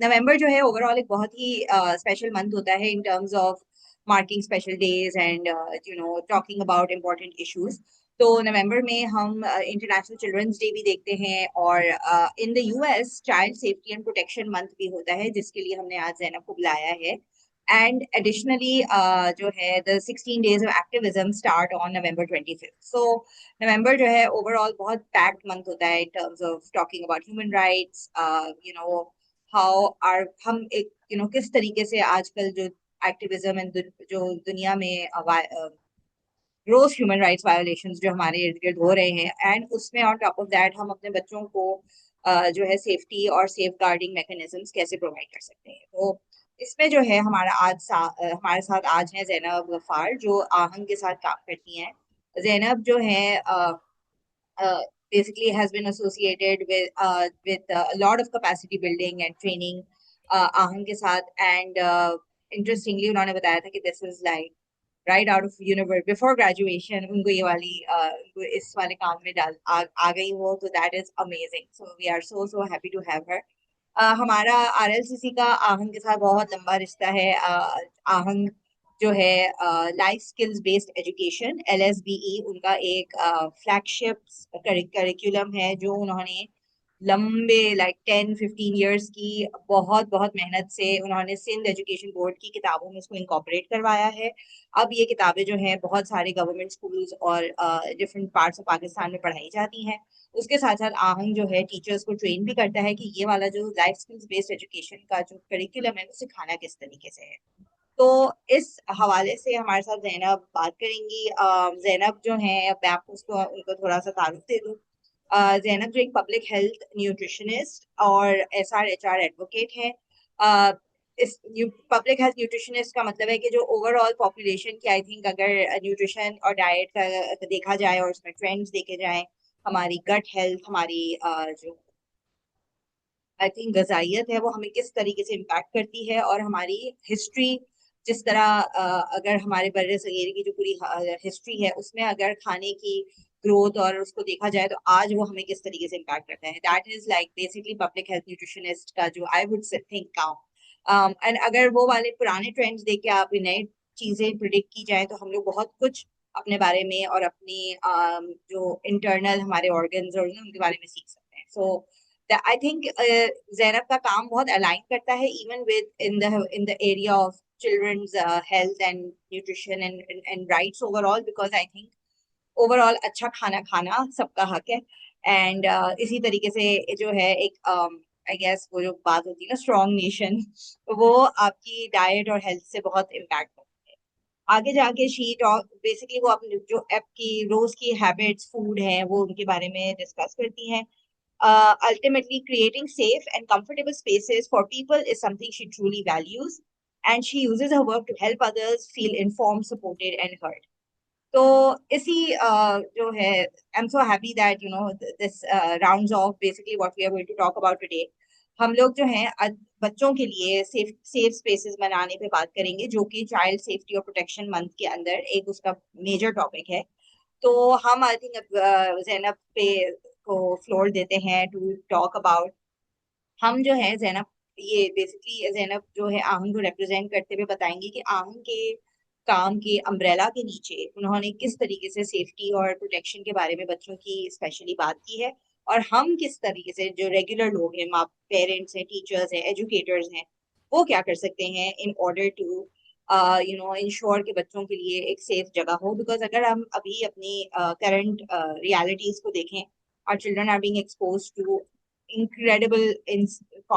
नवंबर जो है ओवरऑल एक बहुत ही स्पेशल मंथ होता है in terms of marking special days and talking about important issues. तो नवंबर में हम इंटरनेशनल चिल्ड्रंस डे भी देखते हैं, और in the US child safety and protection month भी होता है, जिसके लिए हमने आज जैनब को बुलाया है। एंड एडिशनली जो है the 16 days of activism start on November 25th। So November जो है ओवरऑल बहुत पैक्ड मंथ होता है in terms of talking about human rights, how are हम एक किस तरीके से आजकल जो एक्टिविज्म एंड जो दुनिया में ग्रोस ह्यूमन राइट्स वायोलेशंस जो हमारे इर्द गिर्द हो रहे हैं, एंड उसमें ऑन टॉप ऑफ दैट हम अपने बच्चों को जो है सेफ्टी और सेफ गार्डिंग मैकेनिज्म्स कैसे प्रोवाइड कर सकते हैं। तो इसमें जो है हमारे साथ आज है जैनब गफ्फार, जो आहंग के साथ काम करती हैं। जैनब जो है basically has been associated with a lot of capacity building and training आहंग के साथ। एंड इंटरेस्टिंगली उन्होंने बताया था कि this is like right out of university before graduation उनको ये वाली उनको इस वाले काम में आ गई हो, तो that is amazing. So we are so happy to have her. हमारा आरएलसीसी का आहंग के साथ बहुत लंबा रिश्ता है। आहंग जो है लाइफ स्किल्स बेस्ड एजुकेशन एलएसबीई उनका एक फ्लैगशिप करिकुलम है, जो उन्होंने लंबे लाइक 10-15 इयर्स की बहुत बहुत मेहनत से उन्होंने सिंध एजुकेशन बोर्ड की किताबों में उसको इनकॉर्पोरेट करवाया है। अब ये किताबें जो हैं बहुत सारे गवर्नमेंट स्कूल्स और डिफरेंट पार्ट्स ऑफ पाकिस्तान में पढ़ाई जाती हैं। उसके साथ साथ आहंग जो है टीचर्स को ट्रेन भी करता है कि ये वाला जो लाइफ स्किल्स बेस्ड एजुकेशन का जो करिकुलम है वो सिखाना किस तरीके से है। तो इस हवाले से हमारे साथ जैनब बात करेंगी। जैनब जो है, मैं आपको उसको उनको थोड़ा सा तारुफ दे दूं। जैनब जो एक पब्लिक हेल्थ न्यूट्रिशनिस्ट और एसआरएचआर एडवोकेट है। अ, इस पब्लिक हेल्थ न्यूट्रिशनिस्ट का मतलब है कि जो ओवरऑल पॉपुलेशन की आई थिंक अगर न्यूट्रिशन और डाइट का देखा जाए और उसमें ट्रेंड्स देखे जाए, हमारी गट हेल्थ, हमारी जो आई थिंक गजाइयत है वो हमें किस तरीके से इम्पैक्ट करती है, और हमारी हिस्ट्री जिस तरह अगर हमारे बर्रे सगीर की जो पूरी हिस्ट्री है उसमें अगर खाने की ग्रोथ और उसको देखा जाए, तो आज वो हमें किस तरीके से इम्पैक्ट करता है। That is like basically public health nutritionist का जो आई वुड थिंक काम। एंड अगर वो वाले पुराने ट्रेंड्स देख के आप नई चीजें प्रिडिक्ट की जाए, तो हम लोग बहुत कुछ अपने बारे में और अपनी जो इंटरनल हमारे ऑर्गन्स और उनके बारे में सीख सकते हैं। सो आई थिंक जैनब का काम बहुत अलाइन करता है even within the area of children's health and nutrition and rights overall, because I think overall अच्छा खाना खाना सबका हक है। एंड इसी तरीके से जो है एक आई गेस वो जो बात होती है ना स्ट्रॉन्ग नेशन, वो आपकी डाइट और हेल्थ से बहुत इम्पैक्ट होती है आगे जाके। शी टॉक बेसिकली वो अपने जो आपकी रोज की हैबिट्स फूड है वो उनके बारे में डिस्कस करती हैं। Ultimately, creating safe and comfortable spaces for people is something she truly values, and she uses her work to help others feel informed, supported, and heard. तो इसी जो है I am so happy that this rounds of basically what we are going to talk about today. हम लोग जो हैं बच्चों के लिए सेफ सेफ स्पेसेस बनाने पे बात करेंगे, जो कि चाइल्ड सेफ्टी और प्रोटेक्शन मंथ के अंदर एक उसका मेजर टॉपिक है। तो हम आई थिंक जैनब पे को फ्लोर देते हैं टू टॉक अबाउट। हम जो है जैनब, ये बेसिकली जैनब जो है आहंग को रिप्रेजेंट करते हुए बताएंगे कि आहंग के काम के अम्ब्रेला के नीचे उन्होंने किस तरीके से सेफ्टी और प्रोटेक्शन के बारे में बच्चों की स्पेशली बात की है, और हम किस तरीके से जो रेगुलर लोग हैं, माँ पेरेंट्स हैं, टीचर्स हैं, एजुकेटर्स हैं, वो क्या कर सकते हैं इन ऑर्डर टू इंश्योर कि बच्चों के लिए एक सेफ जगह हो। बिकॉज अगर हम अभी अपनी करंट रियलिटीज को देखें, our children are being exposed to incredible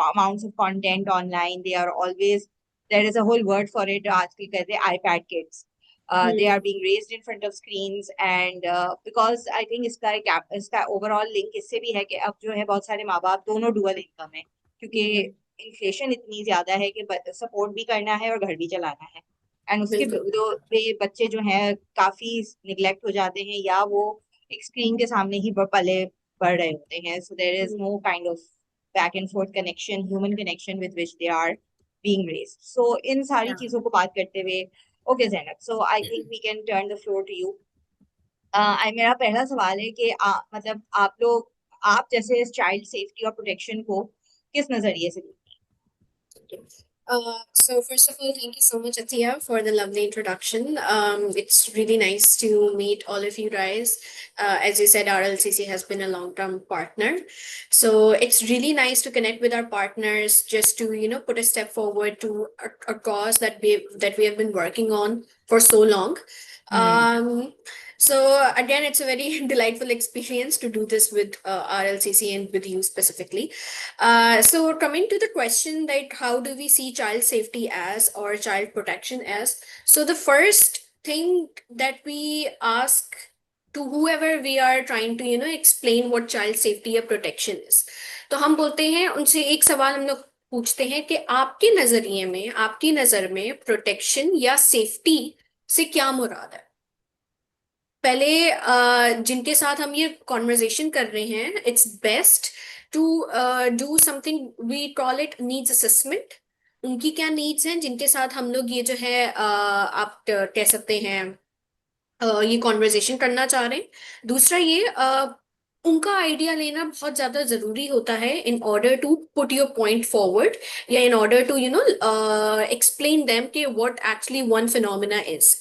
amounts of content online. They are always, there is a whole word for it, आजकल कहते हैं iPad kids. They are being raised in front of screens, and because I think इसका overall link इससे भी है कि अब जो है बहुत सारे माँ बाप दोनों डुअल इनकम है, क्योंकि इन्फ्लेशन इतनी ज्यादा है कि सपोर्ट भी करना है और घर भी चलाना है। एंड उसके बिल्कुल। जो बच्चे जो हैं काफी निग्लेक्ट हो जाते हैं, या वो एक स्क्रीन के सामने ही पले बढ़ रहे होते हैं। So there is no kind of back and forth connection, human connection with which they are being raised. So in सारी Yeah. चीजों को बात करते हुए, okay Zainab, so I think we can turn the floor to you. मेरा पहला सवाल है कि मतलब आप लोग, आप जैसे चाइल्ड सेफ्टी और प्रोटेक्शन को किस नजरिए से देखते हैं? So first of all, thank you so much, Athiya, for the lovely introduction. It's really nice to meet all of you guys. As you said, RLCC has been a long-term partner. So it's really nice to connect with our partners just to, put a step forward to a cause that we have been working on for so long. Hmm. Um, so again, it's a very delightful experience to do this with RLCC and with you specifically. So coming to the question, like how do we see child safety as or child protection as? So the first thing that we ask to whoever we are trying to explain what child safety or protection is, तो हम बोलते हैं उनसे एक सवाल हम लोग पूछते हैं कि आपके नजरिए में आपकी नजर में प्रोटेक्शन या सेफ्टी से क्या मुराद है। पहले जिनके साथ हम ये कॉन्वर्जेशन कर रहे हैं, it's best to do something we call it needs assessment. उनकी क्या नीड्स हैं जिनके साथ हम लोग ये जो है आप कह सकते हैं ये कॉन्वर्जेशन करना चाह रहे हैं। दूसरा ये उनका आइडिया लेना बहुत ज्यादा जरूरी होता है in order to put your point forward या in order to explain them कि what actually one phenomena is.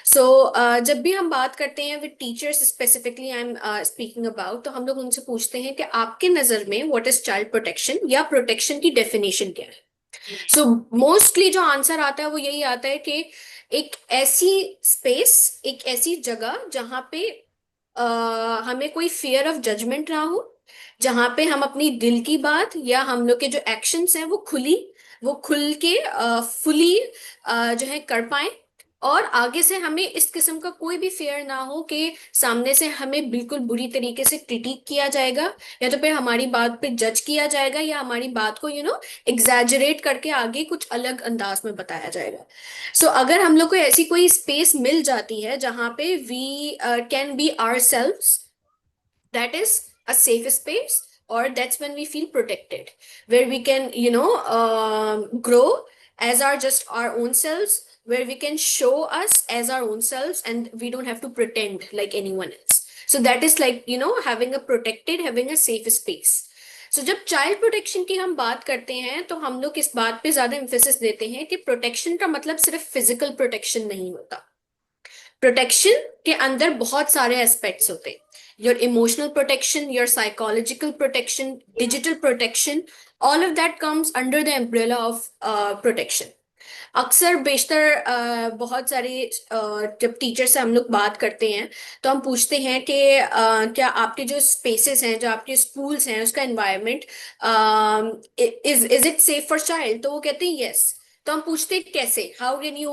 So जब भी हम बात करते हैं with teachers specifically I am speaking about, तो हम लोग उनसे पूछते हैं कि आपके नजर में व्हाट इज चाइल्ड प्रोटेक्शन या प्रोटेक्शन की डेफिनेशन क्या है। सो मोस्टली जो आंसर आता है वो यही आता है कि एक ऐसी स्पेस, एक ऐसी जगह जहां पे हमें कोई फियर ऑफ जजमेंट ना हो, जहां पे हम अपनी दिल की बात या हम लोग के जो एक्शंस हैं वो खुल के फुली जो है कर पाए, और आगे से हमें इस किस्म का कोई भी फेयर ना हो कि सामने से हमें बिल्कुल बुरी तरीके से क्रिटिक किया जाएगा या तो फिर हमारी बात पे जज किया जाएगा या हमारी बात को एग्जैजरेट करके आगे कुछ अलग अंदाज में बताया जाएगा। सो अगर हम लोग को ऐसी कोई स्पेस मिल जाती है जहां पे we can be ourselves, that is a safe space, or that's when we feel protected, where we can grow as our own selves, where we can show us as our own selves and we don't have to pretend like anyone else. So that is like having a protected, having a safe space. So जब child protection की हम बात करते हैं तो हम लोग इस बात पे ज्यादा एम्फेसिस देते हैं कि प्रोटेक्शन का मतलब सिर्फ फिजिकल प्रोटेक्शन नहीं होता। प्रोटेक्शन के अंदर बहुत सारे एस्पेक्ट्स होते हैं, your emotional protection, your psychological protection, digital protection, all of that comes under the umbrella of protection. अक्सर बेशतर बहुत सारे जब टीचर से हम लोग बात करते हैं तो हम पूछते हैं कि क्या आपके जो स्पेसेस हैं, जो आपके स्कूल्स हैं, उसका environment is it safe for child, तो वो कहते हैं यस। तो हम पूछते हैं कैसे, हाउ कैन यू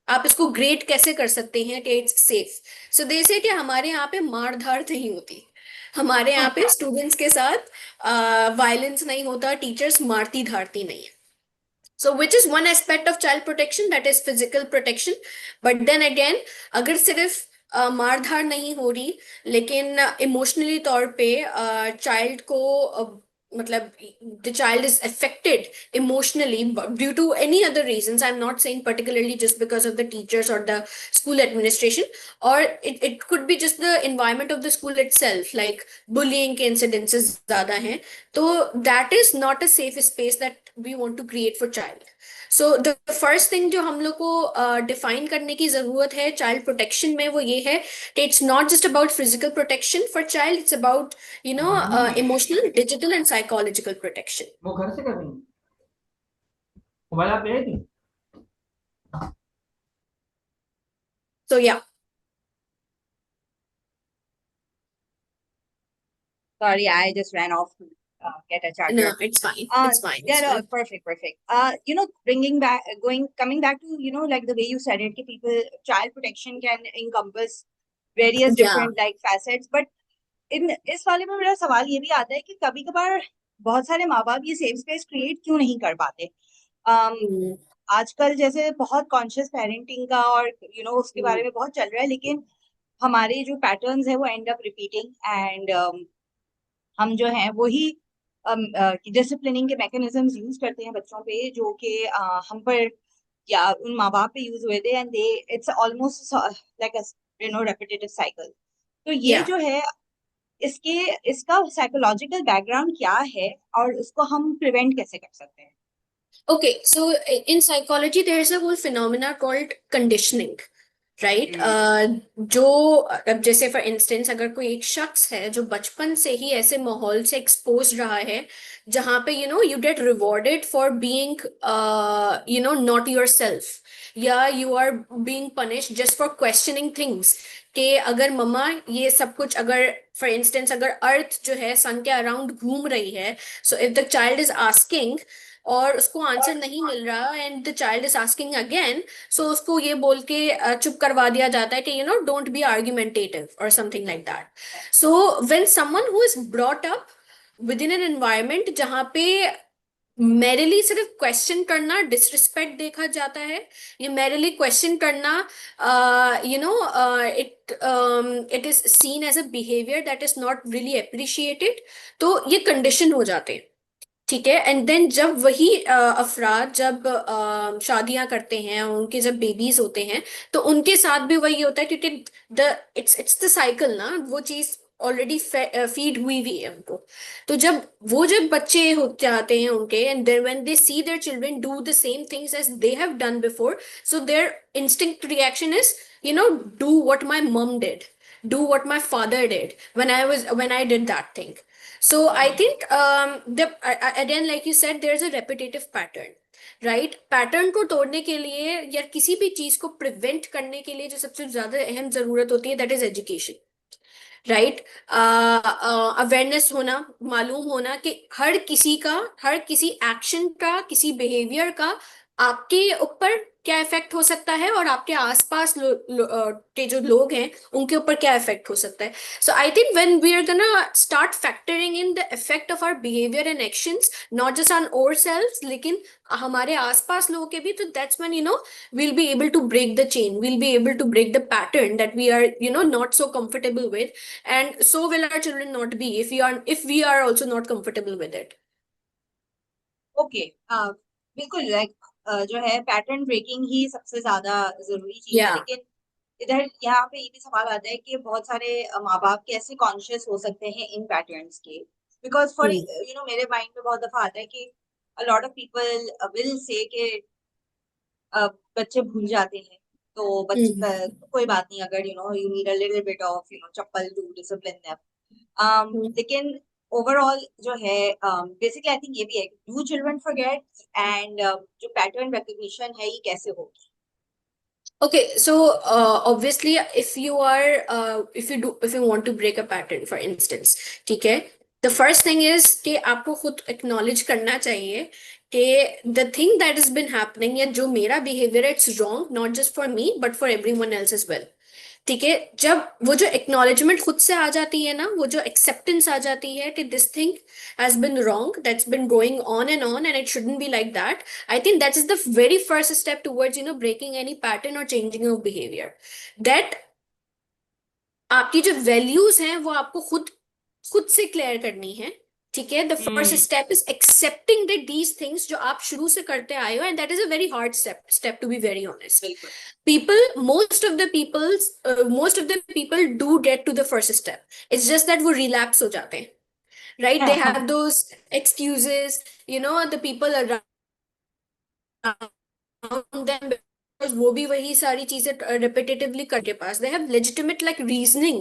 आप इसको ग्रेड कैसे कर सकते हैं कि इट्स सेफ। सो दे से कि हमारे यहाँ पे मार धाड़ नहीं होती, हमारे यहाँ पे स्टूडेंट्स के साथ वायलेंस नहीं होता, टीचर्स मारती धारती नहीं है। So which is one aspect of child protection, that is physical protection. But then again, अगर सिर्फ मार धाड़ नहीं हो रही लेकिन इमोशनली तौर पे चाइल्ड को मतलब the child is affected emotionally due to any other reasons, I'm not saying particularly just because of the teachers or the school administration, or it could be just the environment of the school itself, like bullying के incidences ज़्यादा हैं, तो that is not a safe space that we want to create for child. So the first thing जो हम लोग को define करने की जरूरत है चाइल्ड प्रोटेक्शन में वो ये है कि it's not just about physical protection for child, it's about emotional, digital and psychological protection. वो घर से कर रही हूँ मोबाइल आप ले आई थी So yeah. Sorry, I just ran off to get a No, charger. it's fine. It's fine. Yeah, It's no, fine. perfect. Coming back to, like the way you said it, कि people, child protection can encompass various Yeah. different like facets, but इस वाले में मेरा सवाल ये भी आता है कि कभी कभार बहुत सारे माँ बाप ये सेफ स्पेस क्रिएट क्यों नहीं कर पाते। Mm, आजकल जैसे बहुत कॉन्शियस पेरेंटिंग का और उसके बारे mm, में बहुत चल रहा है, लेकिन हमारे जो पैटर्न्स है वो एंड अप रिपीटिंग, एंड हम जो है वही डिसिप्लिनिंग के मैकेनिज्म्स यूज करते हैं बच्चों पे, जो कि हम पर या उन माँ बाप पे यूज हुए थे, and they it's almost like repetitive cycle. तो ये yeah. जो है इसके इसका साइकोलॉजिकल बैकग्राउंड क्या है और उसको हम प्रिवेंट कैसे कर सकते हैं। Okay, so in psychology, there is a whole phenomena called conditioning, right जो अब जैसे फॉर इंस्टेंस अगर कोई एक शख्स है जो बचपन से ही ऐसे माहौल से एक्सपोज रहा है जहां पे you get rewarded for being not yourself या you are being punished just for questioning things कि अगर मम्मा ये सब कुछ अगर फॉर इंस्टेंस अगर अर्थ जो है सन के अराउंड घूम रही है so if the child is asking और उसको आंसर नहीं मिल रहा and the child is asking again so उसको ये बोल के चुप करवा दिया जाता है कि डोंट बी आर्ग्यूमेंटेटिव और something like that so when someone who is brought up with in an environment जहाँ पे मेरली सिर्फ क्वेश्चन करना डिसरिस्पेक्ट देखा जाता है ये मेरली क्वेश्चन करना it is seen as a behaviour that is not really appreciated तो ये कंडीशन हो जाते हैं ठीक है एंड देन जब वही अफराद जब शादियां करते हैं उनके जब बेबीज होते हैं तो उनके साथ भी वही होता है क्योंकि द इट्स द साइकिल ना वो चीज ऑलरेडी फीड हुई हुई है उनको तो जब बच्चे हो जाते हैं उनके and then when they see their children do the same things as they have done before so their instinct reaction is do what my mum did do what my father did when I did that thing so I think again like you said there's a repetitive pattern right pattern को तोड़ने के लिए या किसी भी चीज को prevent करने के लिए जो सबसे ज्यादा अहम जरूरत होती है that is education right awareness होना मालूम होना कि हर किसी एक्शन का किसी बिहेवियर का आपके ऊपर क्या इफेक्ट हो सकता है और आपके आसपास के जो लोग हैं उनके ऊपर क्या इफेक्ट हो सकता है so I think when we are gonna start factoring in the effect of our behaviour and actions not just on ourselves लेकिन हमारे आसपास लोगों के भी तो that's when we'll be able to break the chain we'll be able to break the pattern that we are not so comfortable with and so will our children not be if we are also not comfortable with it okay बिल्कुल like जो है pattern breaking ही सबसे ज्यादा जरूरी चीज है yeah लेकिन इधर यहाँ पे ये भी सवाल आता है कि बहुत सारे माँ बाप कैसे कॉन्शियस हो सकते हैं इन पैटर्न्स के बिकॉज फॉर Hmm. मेरे माइंड में बहुत दफा आता है कि a lot of people will say कि बच्चे भूल जाते हैं तो Mhm. कोई बात नहीं अगर you need a little bit of chappal to discipline them Mhm. लेकिन ओवरऑल जो है बेसिकली आई थिंक ये भी है डू चिल्ड्रन फॉरगेट एंड जो पैटर्न रिकग्निशन है ये कैसे होगी Okay, so obviously, if you want to break a pattern, for instance, ठीक है, the first thing is कि आपको खुद acknowledge करना चाहिए कि the thing that has been happening या जो मेरा behavior है, it's wrong, not just for me, but for everyone else as well. ठीक है जब वो जो एक्नॉलेजमेंट खुद से आ जाती है ना वो जो एक्सेप्टेंस आ जाती है कि this thing has been wrong that's been going on and it shouldn't be like that I think that is the very first step towards breaking any pattern और चेंजिंग ऑफ बिहेवियर दैट आपकी जो values हैं वो आपको खुद खुद से clear करनी है ठीक है the first step is accepting that these things जो आप शुरू से करते आए हो and that is a very hard step to be very honest बिल्कुल people most of the people do get to the first step it's just that वो relapse हो जाते हैं right they have those excuses the people around them because वो भी वही सारी चीजें repetitively करके पास they have legitimate like reasoning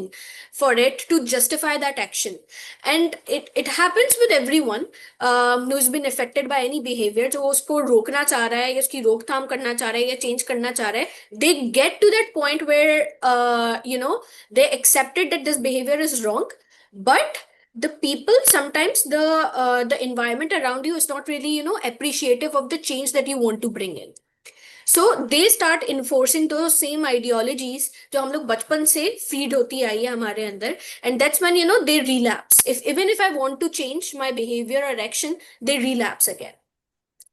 for it to justify that action and it happens with everyone who's been affected by any behavior जो उसको रोकना चाह रहा है या उसकी रोकथाम करना चाह रहा है या चेंज करना चाह रहा है they get to that point where they accepted that this behavior is wrong but the people sometimes the environment around you is not really appreciative of the change that you want to bring in so they start enforcing those same ideologies जो हम लोग बचपन से feed होती आई है हमारे अंदर and that's when they relapse if even if I want to change my behavior or action they relapse again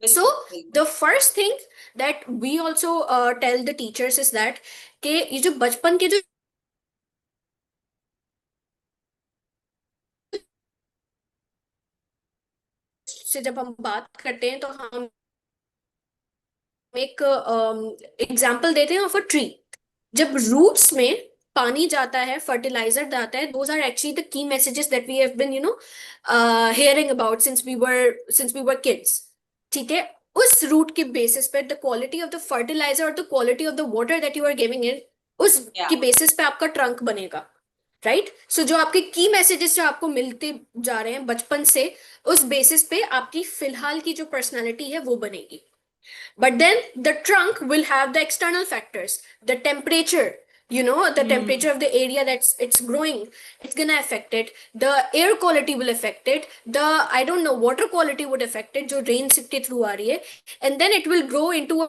so बिल्कुल बिल्कुल the first thing that we also tell the teachers is that कि ये जो बचपन के जो से जब हम बात करते हैं तो हम एक एग्जाम्पल देते हैं ऑफ अ ट्री जब रूट्स में पानी जाता है फर्टिलाइजर जाता है those are actually the key messages that we have been hearing about since we were kids ठीक है उस रूट के बेसिस पे the quality of the fertiliser और the quality of the water that you are giving in, उस Yeah. के basis पे आपका ट्रंक बनेगा, राइट? सो जो आपके की मैसेजेस जो आपको मिलते जा रहे हैं बचपन से, उस बेसिस पे आपकी फिलहाल की जो पर्सनालिटी है वो बनेगी. But then the trunk will have the external factors, the temperature, the temperature of the area that's it's growing, it's gonna affect it. The air quality will affect it. The, I don't know, water quality would affect it, जो rain के through आ रही है. And then it will grow into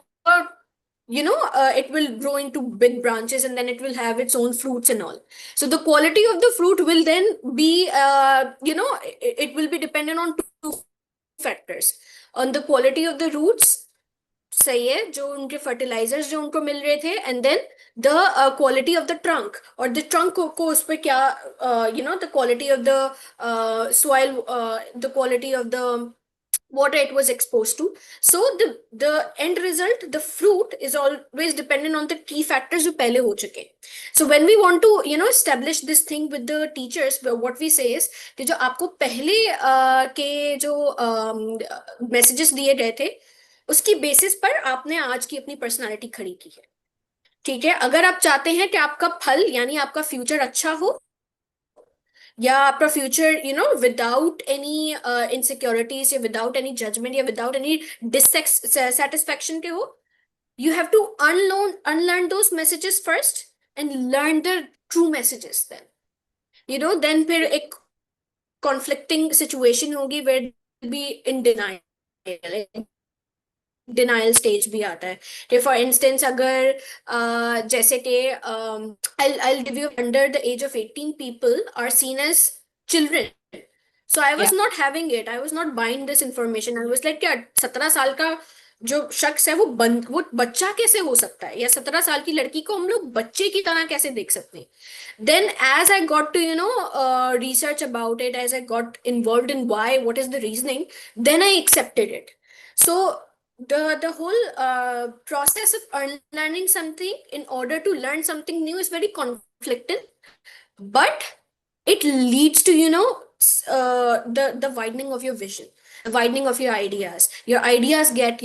it will grow into big branches, and then it will have its own fruits and all. So the quality of the fruit will then be, it will be dependent on two factors: on the quality of the roots, सही है, जो उनके fertilisers जो उनको मिल रहे थे, and then the quality of the trunk, और द ट्रंक को उस पर क्या, the quality of the soil, the quality of the water it was exposed to. So the end result, the fruit, is always dependent on the key factors जो पहले हो चुके. So when we want to establish this thing with the teachers, what we say is कि जो आपको पहले के जो messages दिए गए थे, उसकी बेसिस पर आपने आज की अपनी पर्सनालिटी खड़ी की है. ठीक है, अगर आप चाहते हैं कि आपका फल यानी आपका फ्यूचर अच्छा हो, या आपका फ्यूचर विदाउट एनी इनसिक्योरिटीज, या विदाउट एनी जजमेंट, या विदाउट एनी डिससेटिस्फैक्शन के हो, you have to unlearn those messages first and learn the true messages. Then then फिर एक conflicting situation होगी where you'll be in denial. Denial stage भी आता है कि फॉर इंस्टेंस अगर जैसे कि I'll give you, under the age of 18 people are seen as children. So I was not having it, I was not buying this information. I was like, क्या 17 साल का जो शख्स है वो बच्चा कैसे हो सकता है, या 17 साल की लड़की को हम लोग बच्चे की तरह कैसे देख सकते हैं. Then as I got to research about it, as I got involved in why, what is the reasoning, then I accepted it. So the whole process of unlearning something in order to learn something new is very conflicted, but it leads to the widening of your vision, the widening of your ideas. Your ideas get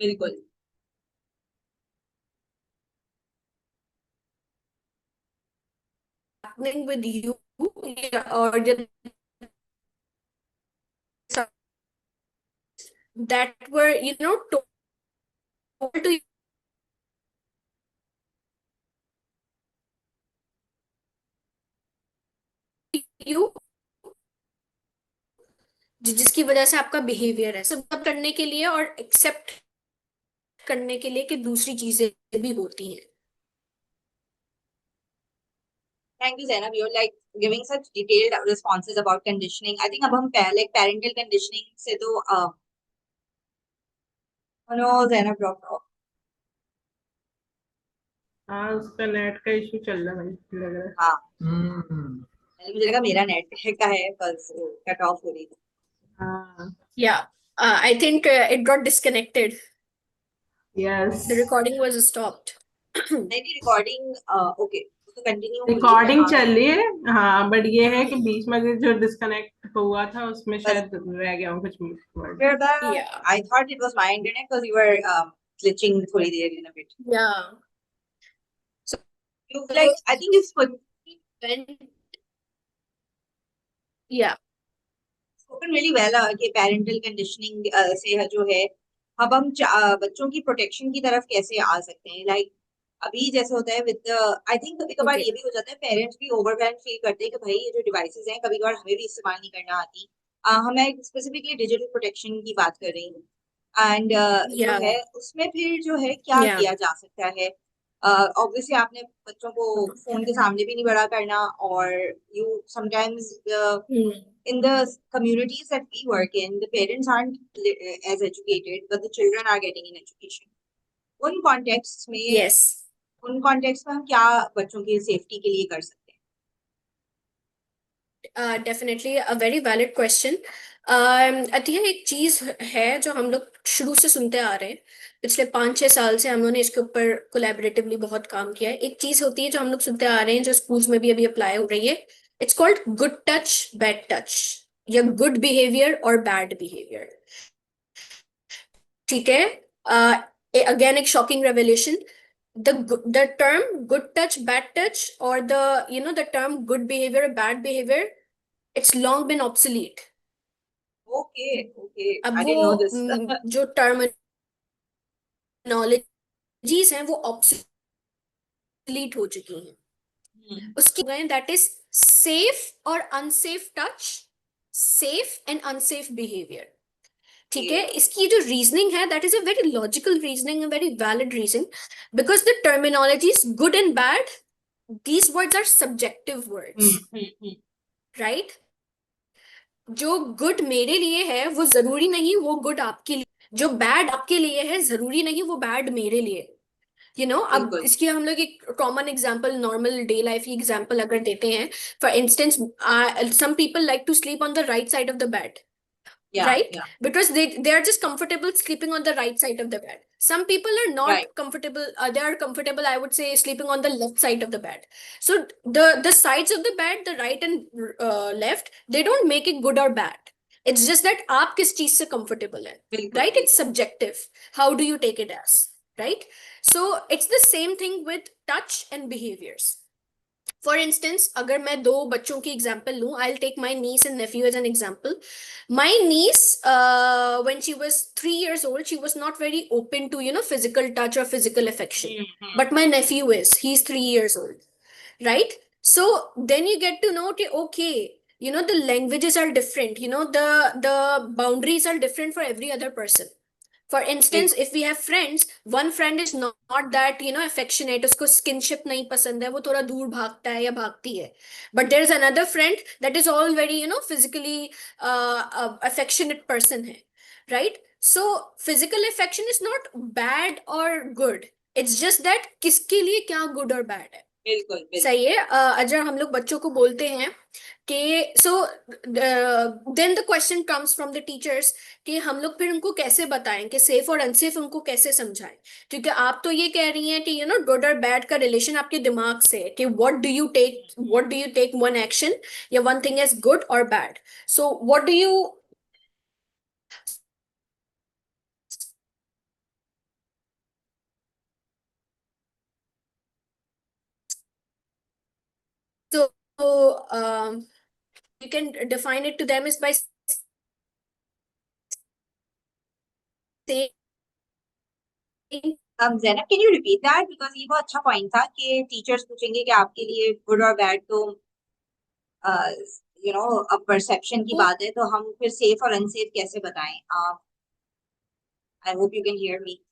बिल्कुल. happening with you, or that were told to you, जिसकी वजह से आपका behaviour है सब करने के लिए और एक्सेप्ट करने के लिए कि दूसरी चीजें भी होती हैं. Thank you, Zainab. You're like giving such detailed responses about conditioning. I think अब हम like parental conditioning से तो oh no, Zainab dropped off. हाँ उसका नेट का इशू चल रहा है मुझे लग रहा है. हाँ. मुझे लगा मेरा नेट का है, कट ऑफ हो रही थी. हाँ. Yeah, I think it got disconnected. Yes. The recording was stopped. नहीं, रिकॉर्डिंग ओके, तो कंटिन्यू रिकॉर्डिंग चल रही है. हाँ बट ये है कि बीच में जो डिस्कनेक्ट हुआ था उसमें शायद रह गया हूँ कुछ word. Yeah. I thought it was my internet because you were glitching थोड़ी देर in a bit. Yeah. So you like, I think you've spoken really well कि parental conditioning से जो है अब हम बच्चों की प्रोटेक्शन की तरफ कैसे आ सकते हैं. लाइक अभी जैसे होता है विद आई थिंक कभी कभार ये भी हो जाता है, पेरेंट्स भी ओवरवेल्म फील करते हैं कि भाई ये जो डिवाइसेस हैं कभी कभार हमें भी इस्तेमाल नहीं करना आती. मैं स्पेसिफिकली डिजिटल प्रोटेक्शन की बात कर रही हूँ. एंड जो है उसमें फिर जो है क्या किया जा सकता है. ऑब्वियसली आपने बच्चों को फोन के सामने भी नहीं बड़ा करना, और you sometimes in the communities that we work in, the parents aren't as educated, but the children are getting an education. उन contexts में Yes. उन contexts में हम क्या बच्चों की सेफ्टी के लिए कर सकते हैं? Definitely a very valid question. Atiya एक चीज है जो हम लोग शुरू से सुनते आ रहे हैं, पिछले 5-6 साल से हम लोगों ने इसके ऊपर कोलैबोरेटिवली बहुत काम किया है. एक चीज होती है जो हम लोग सुनते आ रहे हैं, जो स्कूल्स में भी अभी अप्लाई हो रही है. It's called good touch, bad touch, या good behavior or bad behavior. ठीक है, again एक shocking revelation. The term good touch, bad touch, or the term good behavior, bad behavior, it's long been obsolete. Okay, okay. अब I वो didn't know this. जो terminologies हैं वो obsolete हो चुकी हैं. उसकी गए दैट इज सेफ और unsafe touch, safe and unsafe behaviour. ठीक है, इसकी जो रीजनिंग है that is a very logical reasoning, a very valid reason, because the terminologies good and bad, these words are subjective words, right? जो good मेरे लिए है वो जरूरी नहीं वो गुड आपके लिए, जो बैड आपके लिए है जरूरी नहीं वो बैड मेरे लिए. अब बिल्कुल. इसकी हम लोग एक common example, normal day life की एग्जांपल अगर देते हैं, for instance some people like to sleep on the right side of the bed, Yeah, right? yeah. Because they are just comfortable sleeping on the right side of the bed. Some people are not Right. comfortable, they are comfortable, I would say, sleeping on the left side of the bed. So the sides of the bed, the right and left, they don't make it good or bad. It's just that आप किस चीज से comfortable है, बिल्कुल, right? It's बिल्कुल. subjective. How do you take it as, right? So it's the same thing with touch and behaviors. For instance अगर मैं दो बच्चों की एग्जाम्पल लूं, I take my niece and nephew as an example. My niece, when she was 3 years old, she was not very open to physical touch or physical affection. But my nephew is, he's 3 years old, right? So then you get to know, okay, the languages are different, the boundaries are different for every other person. For instance, if we have friends, one friend is not that affectionate, उसको skinship नहीं पसंद है, वो थोड़ा दूर भागता है या भागती है. But there is another friend that is all very physically affectionate person है, right? So physical affection is not bad or good. It's just that किसके लिए क्या good और bad है. बिल्कुल, बिल्कुल. सही है. अगर हम लोग बच्चों को बोलते हैं कि so then the question comes from the teachers कि हम लोग फिर उनको कैसे बताएं कि सेफ और अनसेफ उनको कैसे समझाएं, क्योंकि आप तो ये कह रही हैं कि गुड और बैड का रिलेशन आपके दिमाग से है कि what do you take one action या वन थिंग एज गुड और bad. So what do you so you can define it to them is by saying Zainab, can you repeat that? Because ये बहुत अच्छा point था कि teachers पूछेंगे कि आपके लिए गुड और बैड तो अब परसेप्शन की बात है, तो हम फिर सेफ और अनसेफ कैसे बताएं? I hope you can hear me.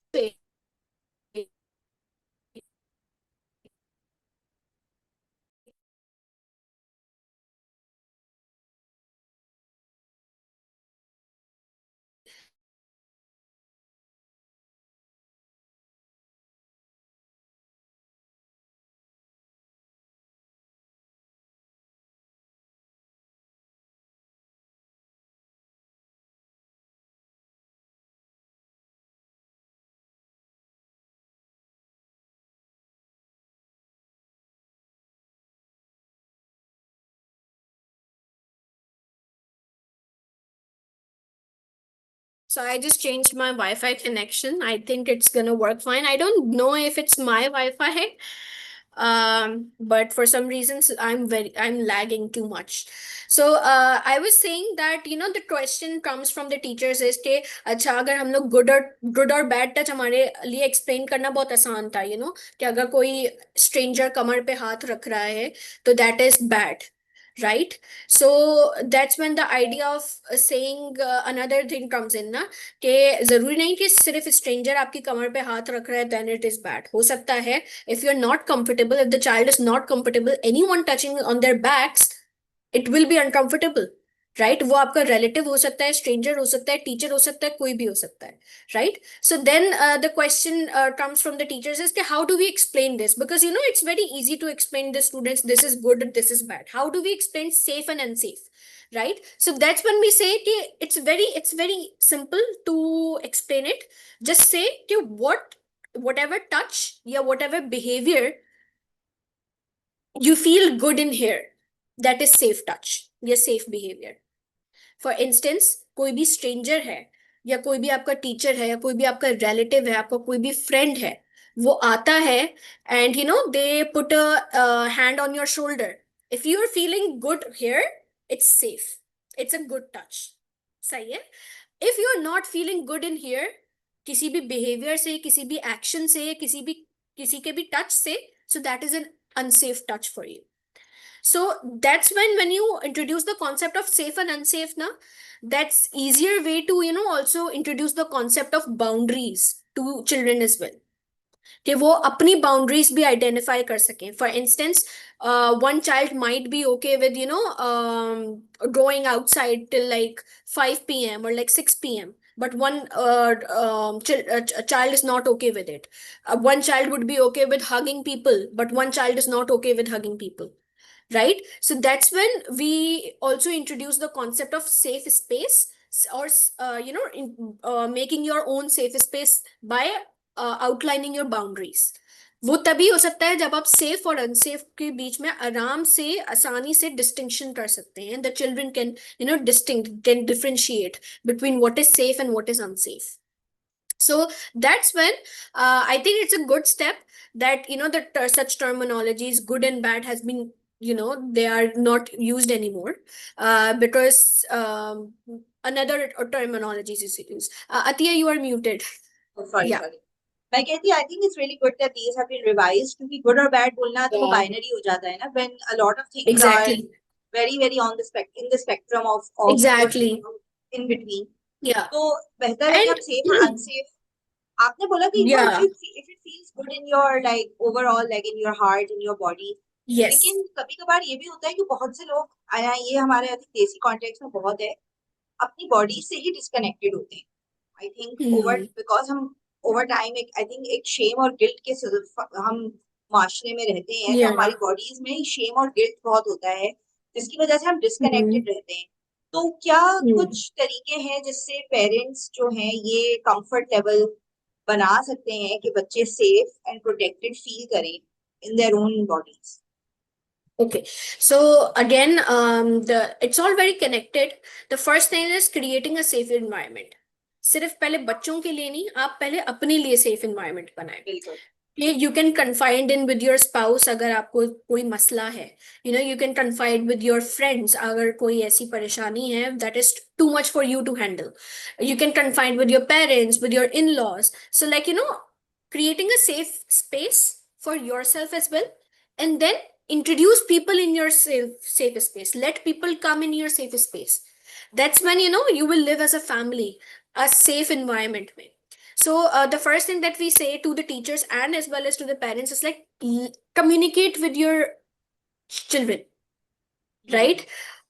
So I just changed my Wi-Fi connection. I think it's gonna work fine. I don't know if it's my Wi-Fi, but for some reasons I'm lagging too much. So I was saying that the question comes from the teachers is कि अच्छा अगर हम लोग good और bad touch हमारे लिए explain करना बहुत आसान था, कि अगर कोई stranger कमर पे हाथ रख रहा है तो that is bad, right? So that's when the idea of saying another thing comes in ना, कि जरूरी नहीं कि सिर्फ stranger आपकी कमर पे हाथ रख रहा है then it is bad. हो सकता है if you're not comfortable, if the child is not comfortable, anyone touching on their backs, it will be uncomfortable, right? वो आपका relative हो सकता है, stranger हो सकता है, teacher हो सकता है, कोई भी हो सकता है, right? So then the question comes from the teachers is कि how do we explain this? Because it's very easy to explain the students this is good and this is bad. How do we explain safe and unsafe, right? So that's when we say कि it's very simple to explain it. Just say कि whatever touch या whatever behavior you feel good in here, that is safe touch या safe behavior. For instance, कोई भी stranger है या कोई भी आपका टीचर है या कोई भी आपका रिलेटिव है, आपका कोई भी फ्रेंड है, वो आता है and they put a hand on your shoulder, if you are feeling good here, it's safe, it's a good touch, सही है। If you are not feeling good in here, किसी भी बिहेवियर से, किसी भी एक्शन से, किसी के भी टच से, so that is an unsafe touch for you. So that's when you introduce the concept of safe and unsafe na, that's easier way to also introduce the concept of boundaries to children as well, कि वो अपनी boundaries भी identify कर सकें। For instance, one child might be okay with going outside till like 5 p.m. or like 6 p.m., but one child is not okay with it. One child would be okay with hugging people, but one child is not okay with hugging people, right? So that's when we also introduce the concept of safe space, or making your own safe space by outlining your boundaries. वो तभी हो सकता है जब आप safe और unsafe के बीच में आराम से, आसानी से डिस्टिंक्शन कर सकते हैं। The children can can differentiate between what is safe and what is unsafe. So that's when I think it's a good step that that such terminologies, good and bad, has been, they are not used anymore, because another terminologies is used. Atiya, you are muted. Oh, sorry, Yeah. sorry. मैं कहती I think it's really good that these have been revised, क्योंकि good और bad बोलना तो वो Yeah. binary हो जाता है ना, when a lot of things Exactly. are very very on the in the spectrum of Exactly. in between. Yeah. तो बेहतर है कि And आप safe और unsafe, आपने बोला कि yeah. if it feels good in your like overall, like in your heart, in your body. Yes. लेकिन कभी कभार ये भी होता है कि बहुत से लोग आया, ये हमारे I think देसी कॉन्टेक्स्ट में बहुत है, अपनी बॉडी से ही डिस्कनेक्टेड होते हैं। आई थिंक ओवर, बिकॉज हम ओवर टाइम आई थिंक एक शेम और गिल्ट के हम माशरे में रहते हैं, तो Yeah. हमारी बॉडीज में शेम और गिल्ट बहुत होता है, जिसकी वजह से हम डिस्कनेक्टेड रहते हैं। तो क्या कुछ तरीके हैं जिससे पेरेंट्स जो हैं ये कंफर्ट लेवल बना सकते हैं कि बच्चे सेफ एंड प्रोटेक्टेड फील करें in their own bodies? Okay, so again, it's all very connected. The first thing is creating a safe environment. सिर्फ पहले बच्चों के लिए नहीं, आप पहले अपने लिए सेफ एनवायरनमेंट बनाएं। बिल्कुल। You can confide in with your spouse अगर आपको कोई मसला है, you can confide with your friends अगर कोई ऐसी परेशानी है that is too much for you to handle. You can confide with your parents, with your in-laws. So like creating a safe space for yourself as well, and then introduce people in your safe space. Let people come in your safe space. That's when you will live as a family, a safe environment में. So the first thing that we say to the teachers and as well as to the parents is like communicate with your children, right?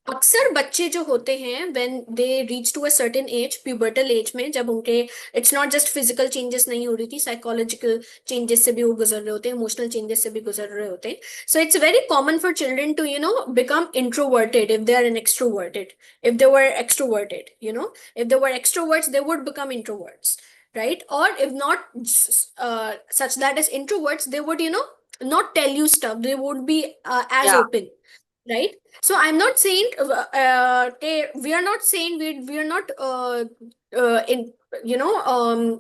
अक्सर बच्चे जो होते हैं when they reach to a certain age, pubertal age में, जब उनके it's not just physical changes नहीं हो रही थी, psychological changes से भी वो गुजर रहे होते हैं, emotional changes से भी गुजर रहे होते हैं. So it's very common for children to become introverted if they are an extroverted. If they were extroverted, if they were extroverts, they would become introverts, right? Or if not such that as introverts, they would not tell you stuff, they would be as Yeah. open, right? So I'm not saying we are not saying we are not in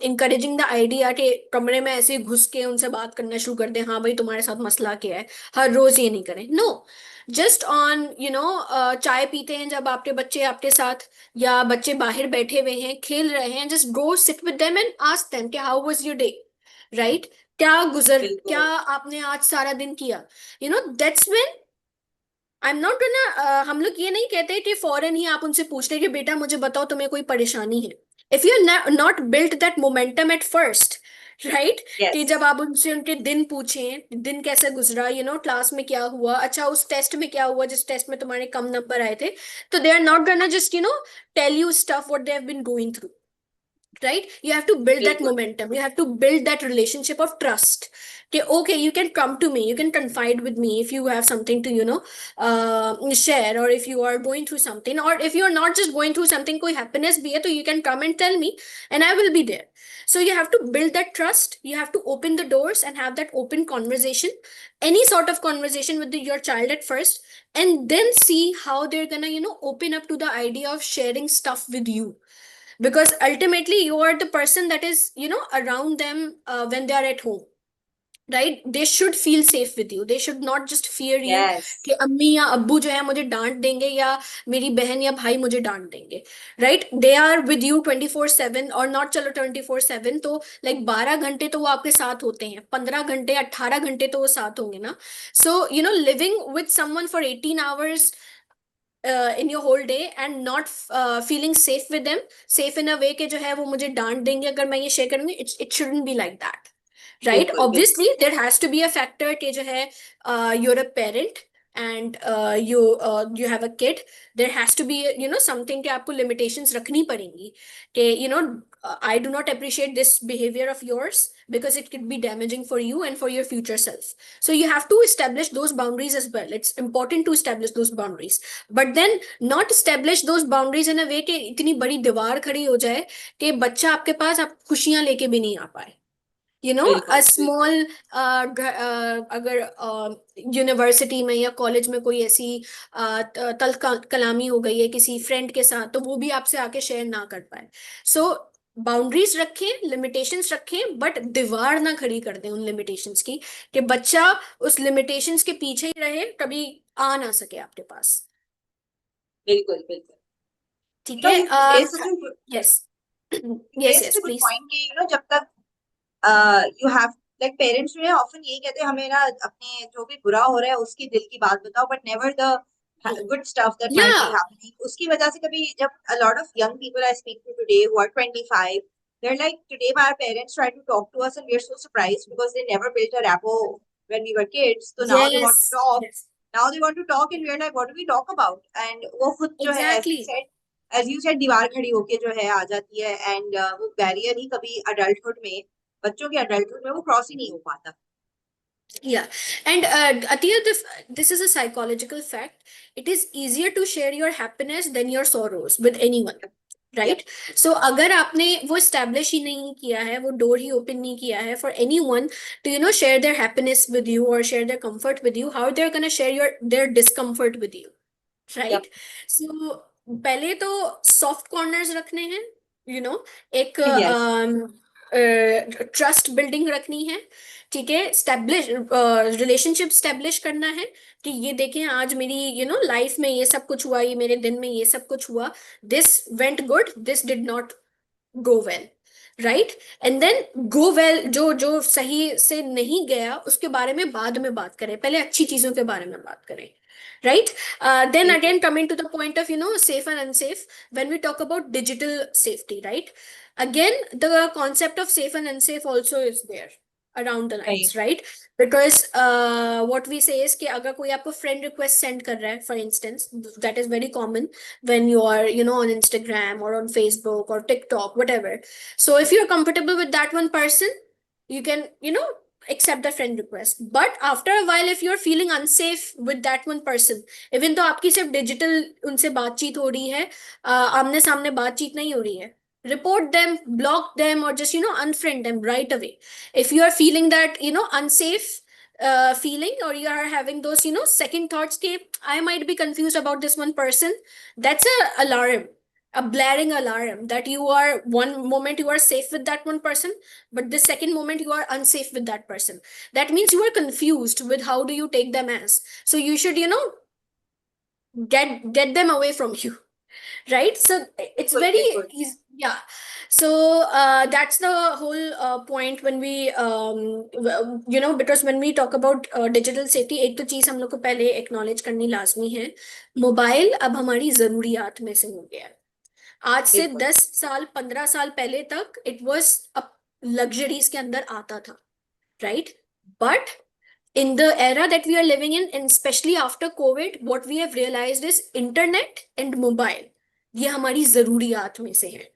encouraging the idea कि कमरे में ऐसे घुस के उनसे बात करना शुरू कर दें, हाँ भाई तुम्हारे साथ मसला क्या है, हर रोज ये नहीं करें। नो, जस्ट ऑन चाय पीते हैं जब आपके बच्चे आपके साथ, या बच्चे बाहर बैठे हुए हैं खेल रहे हैं, just go sit with them and ask them कि how was your day, right? क्या आपने आज सारा दिन किया, that's when I'm not gonna हम लोग ये नहीं कहते कि फौरन ही आप उनसे पूछ रहे कि बेटा मुझे बताओ तुम्हें कोई परेशानी है। If you're not built that momentum at first, right? Yes. कि जब आप उनसे उनके दिन पूछें, दिन कैसे गुजरा, क्लास में क्या हुआ, अच्छा उस टेस्ट में क्या हुआ जिस टेस्ट में तुम्हारे कम नंबर आए थे, तो they are not gonna just tell you stuff what they have been going through. Right? You have to build that momentum. You have to build that relationship of trust. Okay, you can come to me, you can confide with me if you have something to share, or if you are going through something, or if you are not just going through something, koi happiness bhi hai, to you can come and tell me and I will be there. So you have to build that trust, you have to open the doors and have that open conversation, any sort of conversation with your child at first, and then see how they're gonna open up to the idea of sharing stuff with you. because ultimately you are the person that is, around them when they are at home, right? They should feel safe with you. They should not just fear you Yes. कि अम्मी या अब्बू जो है मुझे डांट देंगे या मेरी बहन या भाई मुझे डांट देंगे, right? They are with you 24/7, और नॉट चलो 24/7 तो लाइक 12 घंटे तो वो आपके साथ होते हैं, 15 घंटे 18 घंटे तो वो साथ होंगे ना. So living with someone for 18 hours in your whole day and not feeling safe with them, safe in a way कि जो है वो मुझे डांट देंगे अगर मैं ये शेयर करूंगी, it shouldn't be like that, right? बिल्कुल, Obviously there has to be a factor कि जो है you're a parent and you have a kid. There has to be something कि आपको limitations रखनी पड़ेंगी कि I do not appreciate this behavior of yours because it could be damaging for you and for your future self. So you have to establish those boundaries as well. It's important to establish those boundaries, but then not establish those boundaries in a way कि इतनी बड़ी दीवार खड़ी हो जाए कि बच्चा आपके पास आप खुशियां लेके भी नहीं आ पाए. बिल्कुल, a small अगर यूनिवर्सिटी में या कॉलेज में कोई ऐसी कलामी हो गई है किसी फ्रेंड के साथ, तो वो भी आपसे आके शेयर ना कर पाए. सो बाउंड्रीज रखें, लिमिटेशंस रखें, बट दीवार ना खड़ी कर दें उन लिमिटेशंस की कि बच्चा उस लिमिटेशंस के पीछे ही रहे, कभी आ ना सके आपके पास. बिल्कुल, बिल्कुल. ठीक No, है. you raised such a good, yes you yes raised yes such a good please. point कि जब तक you have like parents जो है often यही कहते हैं हमें ना अपने जो भी बुरा हो रहा है उसकी दिल की बात बताओ, but never the good stuff that might be Yeah. happening. उसकी वजह से कभी जब a lot of young people I speak to today who are 25, they're like, today our parents try to talk to us and we're so surprised because they never built a rapport when we were kids. So now they want to Yes. talk. Yes. Now they want to talk and we're like, what do we talk about? And वो खुद जो है Exactly. as you said दीवार खड़ी होके जो है आ जाती है, and वो बैरियर ही कभी adulthood में, बच्चों के adulthood में वो क्रॉस ही नहीं हो पाता. Yeah, and Atiya, this is a psychological fact. It is easier to share your happiness than your sorrows with anyone, right? So अगर आपने वो establish ही नहीं किया है, वो door ही open नहीं किया है for anyone to share their happiness with you or share their comfort with you, how they're gonna share their discomfort with you, right? So पहले तो soft corners रखने हैं, एक Yes. ट्रस्ट बिल्डिंग रखनी है, ठीक है? स्टैब्लिश रिलेशनशिप स्टैब्लिश करना है कि ये देखें आज मेरी लाइफ में ये सब कुछ हुआ, ये मेरे दिन में ये सब कुछ हुआ, this went good, this did not go well, right? And then go well, जो जो सही से नहीं गया उसके बारे में बाद में बात करें, पहले अच्छी चीजों के बारे में बात करें, right? Then again, coming to the point of safe and unsafe, when we talk about digital safety, right? Again, the concept of safe and unsafe also is there around the lines, right? Because what we say is कि अगर कोई आपको friend request send कर रहा है, for instance, that is very common when you are on Instagram or on Facebook or TikTok, whatever. So if you're comfortable with that one person, you can accept the friend request. But after a while, if you're feeling unsafe with that one person, even though आपकी सिर्फ digital उनसे बातचीत हो रही है, आमने सामने बातचीत नहीं हो रही है, report them, block them, or just unfriend them right away. If you are feeling that unsafe feeling, or you are having those second thoughts कि I might be confused about this one person, that's a alarm, a blaring alarm that you are, one moment you are safe with that one person, but the second moment you are unsafe with that person. That means you are confused with how do you take them as. So you should get them away from you, right? So it's very easy. Yeah. So that's the whole point when we because when we talk about digital safety, एक तो चीज हम लोग को पहले acknowledge करनी लाजमी है, मोबाइल अब हमारी जरूरियात में से हो गया है. आज से 10 साल 15 साल पहले तक इट वॉज लग्जरीज के अंदर आता था, right? But in the era that we are living in, and especially after COVID, what we have realized is internet and mobile, ये हमारी जरूरियात में से है,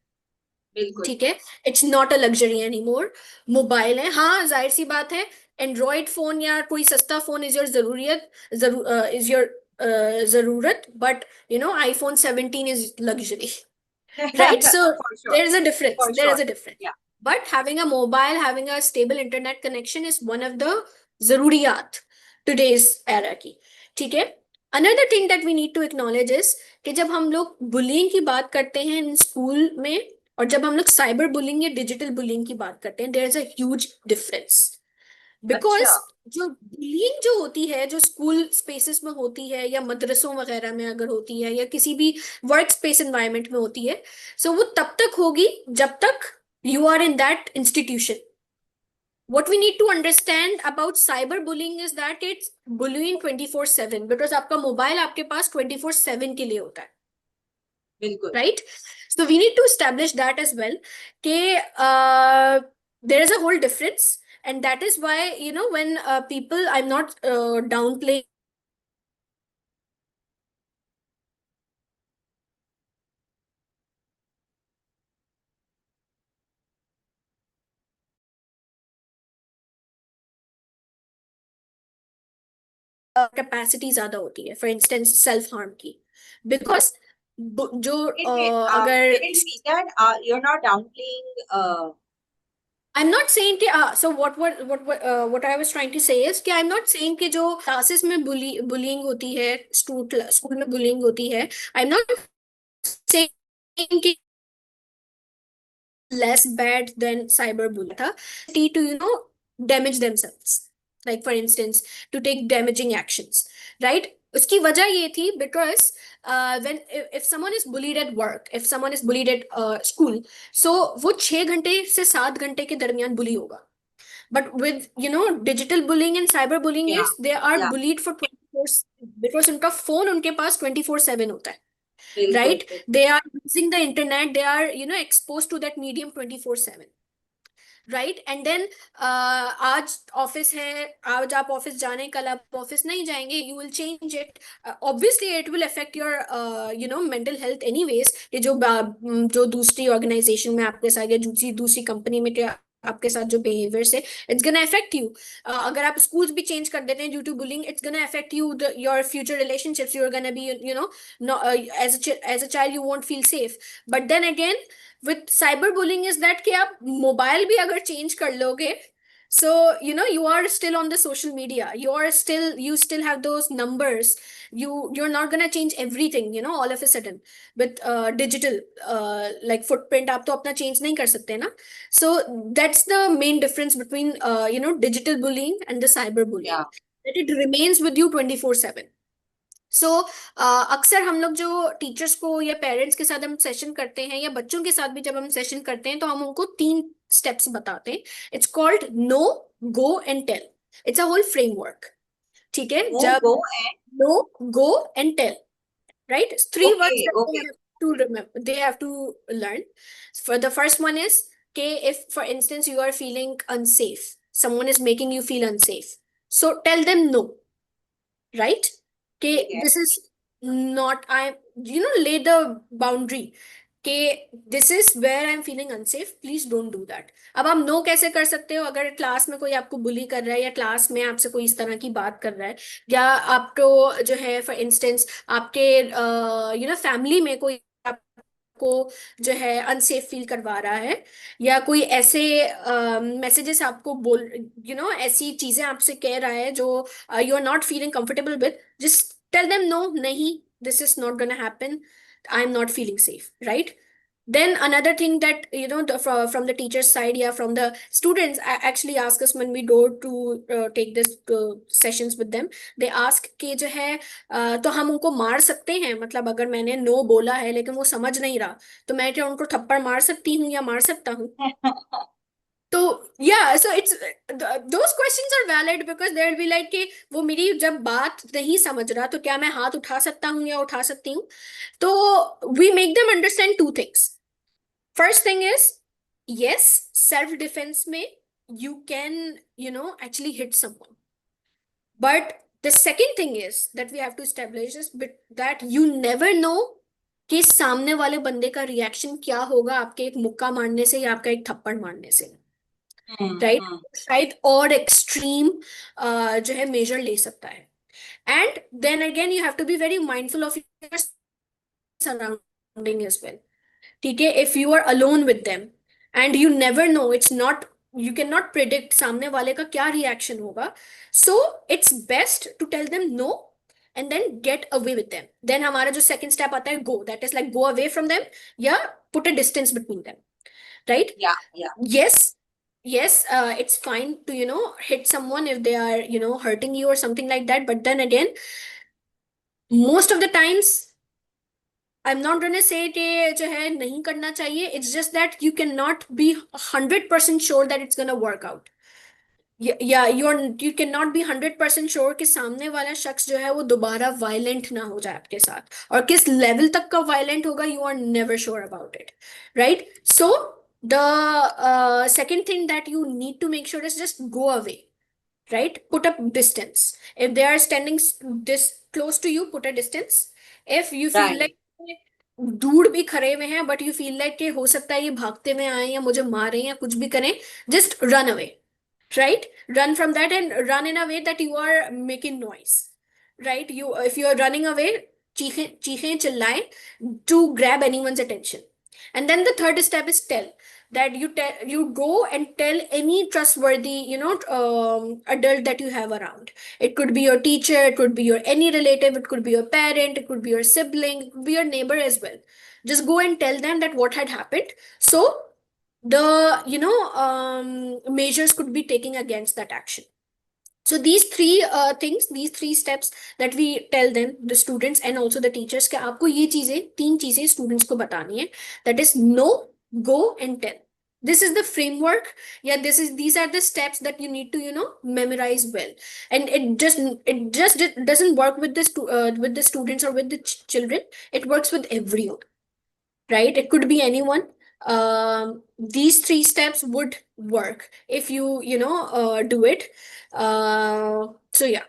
ठीक है? It's not a luxury any more. Mobile है, हाँ जाहिर सी बात है, एंड्रॉइड फोन या कोई सस्ता फोन इज योर जरूरियत, इज योर जरूरत, but iPhone 17 is luxury. Right? So there is a difference. There is a difference. Yeah. But having a mobile, having a stable internet connection is one of the zaruriyat today's era की, ठीक है? Another thing that we need to acknowledge is कि जब हम लोग bullying की बात करते हैं in school में, और जब हम लोग साइबर बुलिंग या डिजिटल बुलिंग की बात करते हैं, there is a huge difference. Because अच्छा। जो बुलिंग जो होती है, जो स्कूल स्पेसेस में होती है या मदरसों वगैरह में अगर होती है या किसी भी वर्क स्पेस एनवायरनमेंट में होती है, सो वो तब तक होगी जब तक you are in that institution. What we need to understand about cyberbullying is that it's bullying 24/7 because आपका मोबाइल आपके पास 24/7 के लिए होता है, बिल्कुल। right? So we need to establish that as well, कि there is a whole difference, and that is why, you know, when people, I'm not downplaying capacity ज्यादा होती है, फॉर इंस्टेंस सेल्फ हार्म की, बिकॉज जो Wait, अगर can you repeat that? You're not downplaying. I'm not saying कि so what I was trying to say is कि I'm not saying कि जो classes में bullying होती है, स्कूल में bullying होती है, I'm not saying कि less bad than cyberbullying था, to, you know, damage themselves, like for instance to take damaging actions, right? उसकी वजह ये थी because when if someone is bullied at work, if someone is bullied at school, so वो 6 घंटे से 7 घंटे के दरमियान bully होगा, but with, you know, digital bullying and cyber bullying Yeah, is they are yeah, bullied for 24 because उनका phone उनके पास 24/7 होता है, बिल्कुल, right? They are using the internet, they are, you know, exposed to that medium 24/7, right? And then आज office है, आज आप office जाने, कल आप ऑफिस नहीं जाएंगे, you will change it, obviously it will affect your you know mental health anyways, कि जो दूसरी ऑर्गेनाइजेशन में आपके साथ या दूसरी दूसरी कंपनी में आपके साथ जो बिहेवियर्स है, इट्स गोना अफेक्ट यू। अगर आप स्कूल्स भी चेंज कर देते हैं due to bullying, it's gonna affect you, your future relationships, you are gonna be, you know, as a child you won't feel safe. But then again with cyber bullying is that कि आप mobile भी अगर change कर लोगे, so you know you are still on the social media, you still have those numbers, you're not gonna change everything, you know, all of a sudden with digital like footprint आप तो अपना change नहीं कर सकते ना। So that's the main difference between you know digital bullying and the cyber bullying, yeah, that it remains with you 24/7। सो अक्सर हम लोग जो टीचर्स को या पेरेंट्स के साथ हम सेशन करते हैं या बच्चों के साथ भी जब हम सेशन करते हैं, तो हम उनको 3 स्टेप्स बताते हैं। It's called no, go and tell. It's a whole framework, ठीक है? no, जब go and no, go and tell, right? 3 words okay, that they okay, have to remember, they have to learn. For the first one is, okay, if for instance you are feeling unsafe, someone is making you feel unsafe, so tell them no, right? ठीक Okay, है, this is not, I, you know, lay the boundary, okay, this is where I'm feeling unsafe, please don't do that। अब आप no कैसे कर सकते हो? अगर class में कोई आपको बुली कर रहा है या क्लास में आपसे कोई इस तरह की बात कर रहा है, या आपको जो है फॉर इंस्टेंस आपके यू नो फैमिली में कोई को जो है अनसेफ फील करवा रहा है, या कोई ऐसे मैसेजेस आपको बोल, यू नो, ऐसी चीजें आपसे कह रहा है जो you are not feeling comfortable with, just tell them no, नहीं, this is not gonna happen, I am not feeling safe, right? Then another thing that, you know, from the teacher's side, yeah, from the students actually ask us when we go to take this sessions with them, they ask कि जो है तो हम उनको मार सकते हैं? मतलब अगर मैंने नो बोला है लेकिन वो समझ नहीं रहा, तो मैं क्या उनको थप्पड़ मार सकती हूँ या मार सकता हूँ? तो yeah, so it's those questions are valid because there will be like कि वो मेरी जब बात नहीं समझ रहा तो क्या मैं हाथ उठा सकता हूँ या उठा सकती हूँ? तो we make them understand 2 things. First thing is, yes, self defense में you can, you know, actually hit someone, but the second thing is that we have to establish is that you never know कि सामने वाले बंदे का reaction क्या होगा आपके एक मुक्का मारने से या आपका एक थप्पड़ मारने से, राइट? शायद और एक्सट्रीम जो है मेजर ले सकता है। And then again you have to be very mindful of your surrounding as well, ठीक है? If you are alone with them and you never know, it's not, you can not predict सामने वाले का क्या reaction होगा, so it's best to tell them no and then get away with them. देन हमारा जो सेकंड स्टेप आता है go, that is like go away from them या put a distance between them, right? Yeah. Yes, it's fine to, hit someone if they are, hurting you or something like that. But then again, most of the times, I'm not gonna say कि जो है नहीं करना चाहिए. It's just that you cannot be 100% sure that it's gonna work out. या you cannot be 100% sure कि सामने वाला शख्स जो है वो दोबारा वायलेंट ना हो जाए आपके साथ, और किस लेवल तक का वायलेंट होगा, you are never sure about it, right? So the second thing that you need to make sure is just go away, right? Put up distance. If they are standing this close to you, put a distance. If you feel Right. like दूर भी खड़े हुए हैं but you feel like कि हो सकता है ये भागते हुए आए या मुझे मारे या कुछ भी करें, just run away, right? Run from that and run in a way that you are making noise, right? You, if you are running away, चीखें चिल्लाएं to grab anyone's attention. And then the third step is tell, that you go and tell any trustworthy, adult that you have around. It could be your teacher, it could be your any relative, it could be your parent, it could be your sibling, it could be your neighbor as well. Just go and tell them that what had happened, so the measures could be taken against that action. So these three things, these three steps that we tell them, the students and also the teachers, कि आपको ये चीजें, तीन चीजें students को बतानी है. That is know, go and tell. This is the framework. Yeah, these are the steps that you need to memorize well. And it doesn't work with with the students or with the children. It works with everyone, right? It could be anyone. These three steps would work if you do it. So yeah.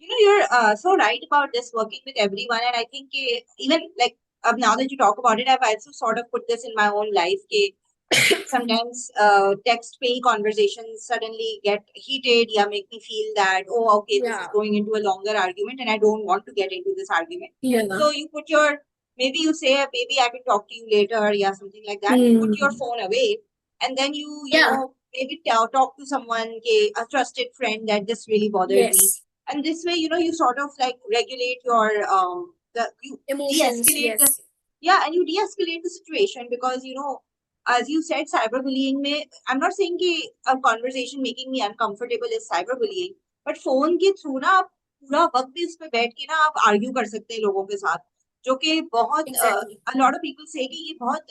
You're so right about this working with everyone, and I think even like now that you talk about it, I've also sort of put this in my own life. Sometimes text pay conversations suddenly get heated, yeah, make me feel that, oh, okay, this is Yeah. going into a longer argument, and I don't want to get into this argument. Yeah. So you put your, maybe you say, maybe I can talk to you later, yeah, something like that. You put your phone away, and then you Yeah. know, maybe talk to someone, a trusted friend, that this really bothered me. Yes. And this way, you sort of like regulate your you Emotions. de-escalate the, Yes. yeah, and you de-escalate the situation, because as you said, cyberbullying may, I'm not saying कि a conversation making me uncomfortable is cyberbullying, but phone के through ना आप पूरा वक्त भी उस पे बैठ के ना आप argue कर सकते हैं लोगों के साथ, जो कि बहुत Exactly. a lot of people say कि ये बहुत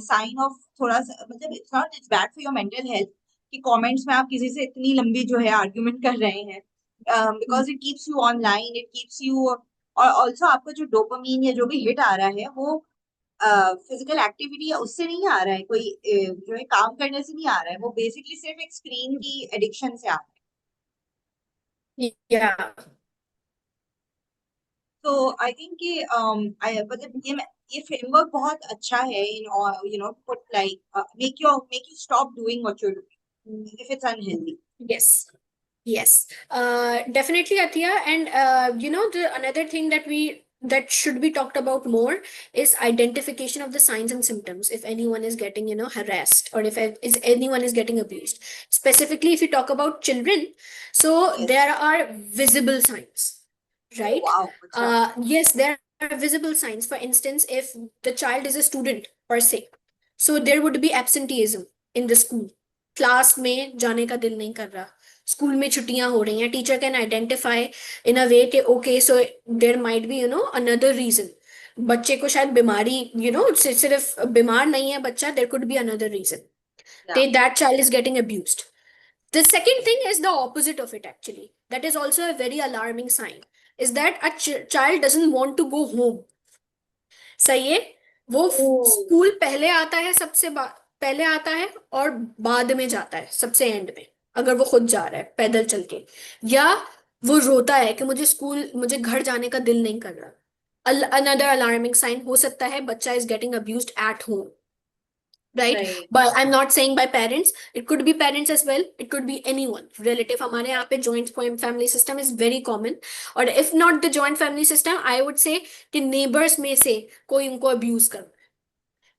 sign of थोड़ा सा, मतलब it's bad for your mental health कि comments में आप किसी से इतनी लंबी जो है argument कर रहे हैं, because it keeps you online, it keeps you, और also आपका जो dopamine या जो भी hit आ रहा है वो फिजिकल एक्टिविटी या उससे नहीं आ रहा है, कोई जो है काम करने से नहीं आ रहा है, वो बेसिकली सिर्फ एक स्क्रीन की एडिक्शन से आ रहा है. Yeah. तो आई थिंक कि मतलब ये फ्रेमवर्क बहुत अच्छा है in put like make you stop doing what you are doing if it's unhealthy. Yes. Yes. Definitely, Athiya. And the another thing that should be talked about more is identification of the signs and symptoms if anyone is getting harassed, or if anyone is getting abused. Specifically, if you talk about children, so Yes. there are visible signs, right? Wow, अच्छा. Yes, there are visible signs. For instance, if the child is a student per se, so there would be absenteeism in the school. Class में जाने का दिल नहीं कर रहा, school में छुट्टियां हो रही हैं. Teacher can identify in a way कि okay, so there might be another reason. बच्चे को शायद बीमारी, सिर्फ बीमार नहीं है बच्चा, there could be another reason that child is getting abused. The second thing is the opposite of it, actually. That is also a very alarming sign, is that a child doesn't want to go home. सही है, वो school पहले आता है, सबसे पहले आता है, और बाद में जाता है सबसे एंड में, अगर वो खुद जा रहा है पैदल चल के, या वो रोता है कि मुझे घर जाने का दिल नहीं कर रहा. अनदर अलार्मिंग साइन हो सकता है बच्चा is getting abused at home, right? But I'm not saying by parents, it could be parents as well, it could be anyone relative. हमारे यहाँ पे joint family system is very common, और if not the joint family system, I would say कि neighbors में से कोई उनको abuse कर,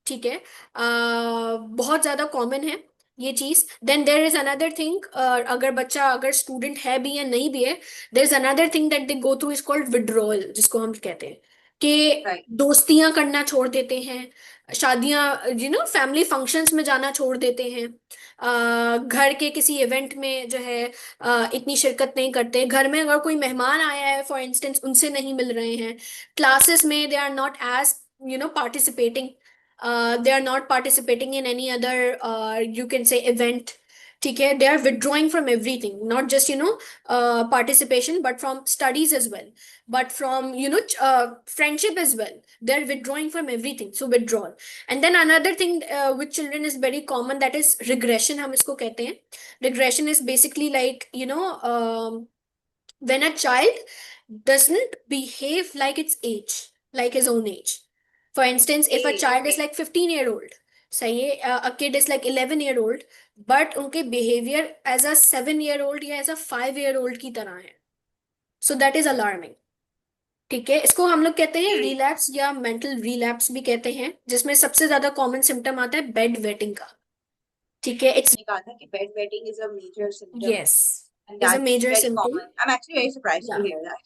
ठीक है, बहुत ज्यादा common है ये चीज. Then there is another thing, अगर student है भी या नहीं भी है, there is another thing that they go through is called withdrawal, जिसको हम कहते हैं कि दोस्तियां करना छोड़ देते हैं, शादियां फैमिली फंक्शंस में जाना छोड़ देते हैं, घर के किसी इवेंट में जो है इतनी शिरकत नहीं करते, घर में अगर कोई मेहमान आया है फॉर इंस्टेंस उनसे नहीं मिल रहे हैं, क्लासेस में they are not as participating, they are not participating in any other you can say event. ठीक है, they are withdrawing from everything, not just participation, but from studies as well, but from friendship as well. They're withdrawing from everything, so withdrawal. And then another thing with children is very common, that is regression, हम इसको कहते हैं. Regression is basically like when a child doesn't behave like its age, like his own age. For instance, if a Okay, child is okay. like 15-year-old, सही है, a kid is like 11-year-old, but उनके behavior as a 7-year-old या as a 5-year-old की तरह है. So that is alarming. ठीक है, इसको हम लोग कहते हैं Okay. रिलैप्स या मेंटल रिलैप्स भी कहते हैं, जिसमें सबसे ज्यादा कॉमन सिम्टम आता है बेड वेटिंग का. ठीक है, इट्स मैंने कहा था कि bedwetting is a major symptom, yes and is a that's major very symptom. common. I'm actually very surprised to Yeah. hear that.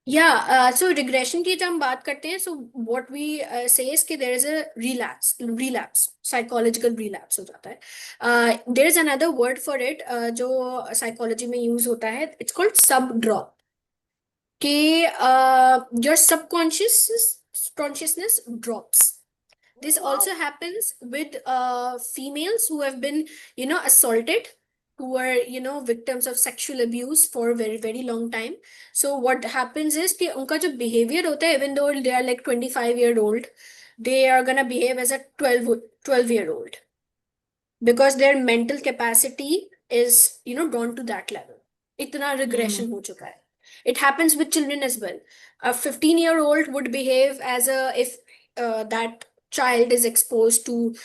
So regression की जब हम बात करते हैं, so what we say is कि there is a relapse psychological relapse हो जाता है. There is another word for it जो साइकोलॉजी में यूज होता है, इट्स कॉल्ड सब ड्रॉप. कि your subconsciousness drops. This Wow. also happens with females who have been assaulted, who are victims of sexual abuse for a very very long time. So what happens is कि उनका जो behavior होता है, even though they are like 25-year-old, they are gonna behave as a 12-year-old, because their mental capacity is drawn to that level. इतना regression हो चुका है. It happens with children as well. A 15-year-old would behave as a if that child is exposed to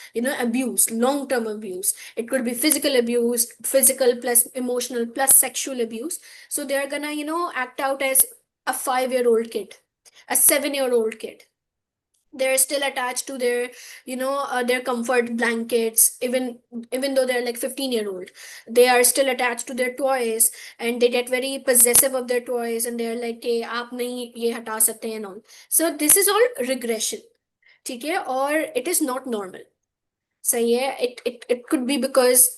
abuse, long term abuse. It could be physical abuse, physical plus emotional plus sexual abuse. So they're gonna act out as a 5-year-old kid, a 7-year-old kid. They're still attached to their their comfort blankets, even though they're like 15-year-old. They are still attached to their toys, and they get very possessive of their toys, and they're like कि आप नहीं ये हटा सकते and all. So this is all regression. ठीक है, और it is not normal. सही है, it could be because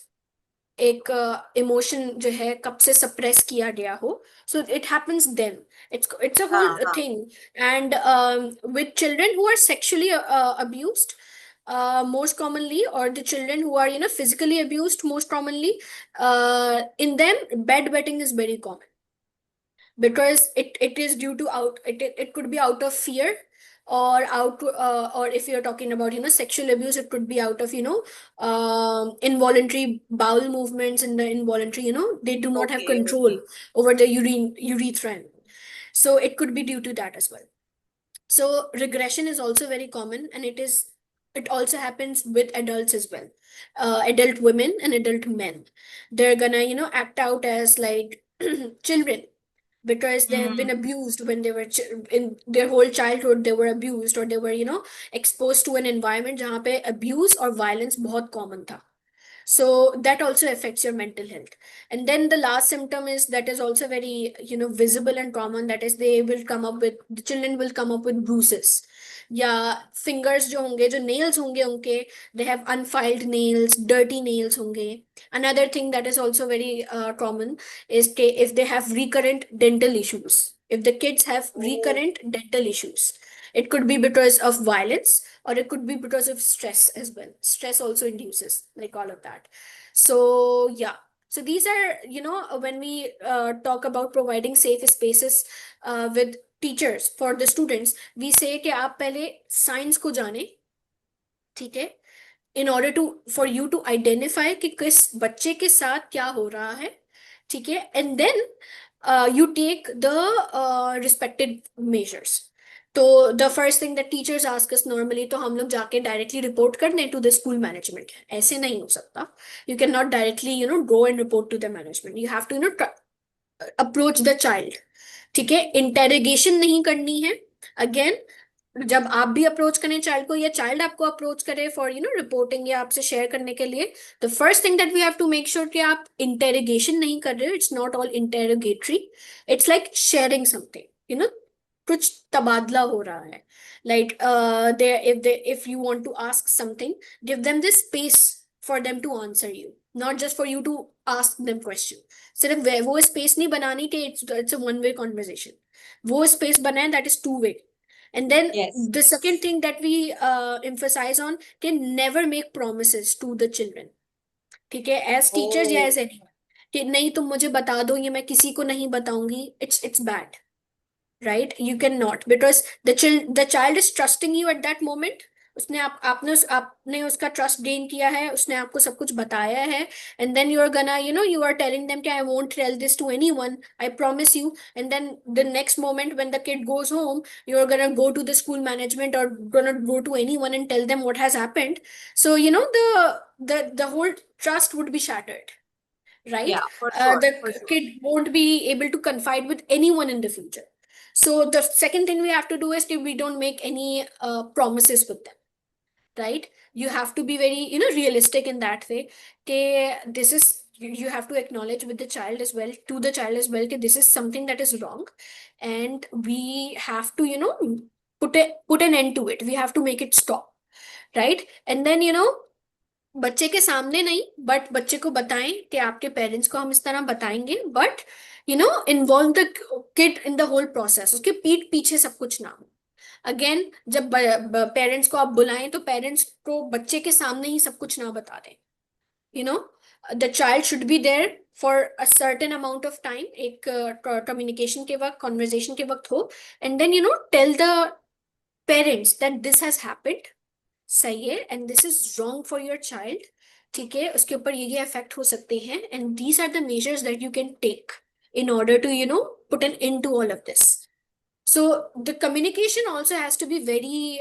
एक इमोशन जो है कब से सप्रेस किया गया हो. So it happens then. it's a whole हाँ. thing. And with children who are sexually abused most commonly, or the children who are physically abused most commonly, in them bedwetting is very common, because it is due to it could be out of fear, or or if you're talking about sexual abuse, it could be out of involuntary bowel movements, and the involuntary they do not have Okay, control okay. over the urethra. So it could be due to that as well. So regression is also very common, and it also happens with adults as well. Adult women and adult men, they're gonna act out as like children, because they have been abused when they were in their whole childhood. They were abused, or they were exposed to an environment जहाँ पे abuse or violence बहुत common था. So that also affects your mental health. And then the last symptom is that is also very visible and common, that is the children will come up with bruises. या fingers जो होंगे, जो nails होंगे उनके, they have unfiled nails, dirty nails होंगे. Another thing that is also very common is if they have recurrent dental issues, if the kids have recurrent dental issues, it could be because of violence, or it could be because of stress as well. Stress also induces like all of that. So yeah, so these are when we talk about providing safe spaces with teachers for the students, we say कि आप पहले science को जाने. ठीक है, in order to for you to identify कि किस बच्चे के साथ क्या हो रहा है. ठीक है, and then you take the respected measures. तो the first thing that teachers ask us normally, तो हम लोग जाके directly report कर दें to the school management. ऐसे नहीं हो सकता. You cannot directly go and report to the management. You have to approach the child. ठीक है, interrogation नहीं करनी है. Again, जब आप भी अप्रोच करें चाइल्ड को, या चाइल्ड आपको अप्रोच करे फॉर रिपोर्टिंग या आपसे शेयर करने के लिए, the first thing that we have to make sure कि आप इंटेरोगेशन नहीं कर रहे हो. It's not all interrogatory, it's like sharing something, कुछ तबादला हो रहा है, like if you want to ask something, give them this space for them to answer you, not just for you to ask them question. सिर्फ वो space नहीं बनानी कि it's a one way conversation, वो स्पेस बनाए that is two way. And then Yes. the second thing that we emphasize on, can never make promises to the children, ठीक है, as teachers या Oh, एज एनी, कि नहीं तुम मुझे बता दो, ये मैं किसी को नहीं बताऊंगी, it's bad, right? You cannot, because the child is trusting you at that moment. उसने आपने उसका ट्रस्ट गेन किया है, उसने आपको सब कुछ बताया है, and then you're gonna, you are telling them कि I won't tell this to anyone, I promise you. And then the next moment when the kid goes home, you're gonna go to the school management or gonna go to anyone and tell them what has happened. So the whole trust would be shattered, right? yeah, for sure, The for sure. kid won't be able to confide with anyone in the future. So the second thing we have to do is that we don't make any promises with them, right? You have to be very, realistic in that way. Okay, this is, you have to acknowledge with the child as well, to the child as well, that this is something that is wrong, and we have to, put an end to it. We have to make it stop, right? And then, बच्चे के सामने नहीं, but बच्चे को बताएं कि आपके parents को हम इस तरह बताएंगे, but involve the kid in the whole process, उसके पीठ पीछे सब कुछ ना हो. अगेन, जब पेरेंट्स को आप बुलाएं तो पेरेंट्स को बच्चे के सामने ही सब कुछ ना बता दें. The child should be there for a certain amount of time, एक कम्युनिकेशन के वक्त, कॉन्वर्जेशन के वक्त हो, and then tell the parents that this has happened, सही है, and this is wrong for your child, ठीक है, उसके ऊपर ये इफेक्ट हो सकते हैं, and these are the measures that you can take in order to put an end to all of this. So the communication also has to be very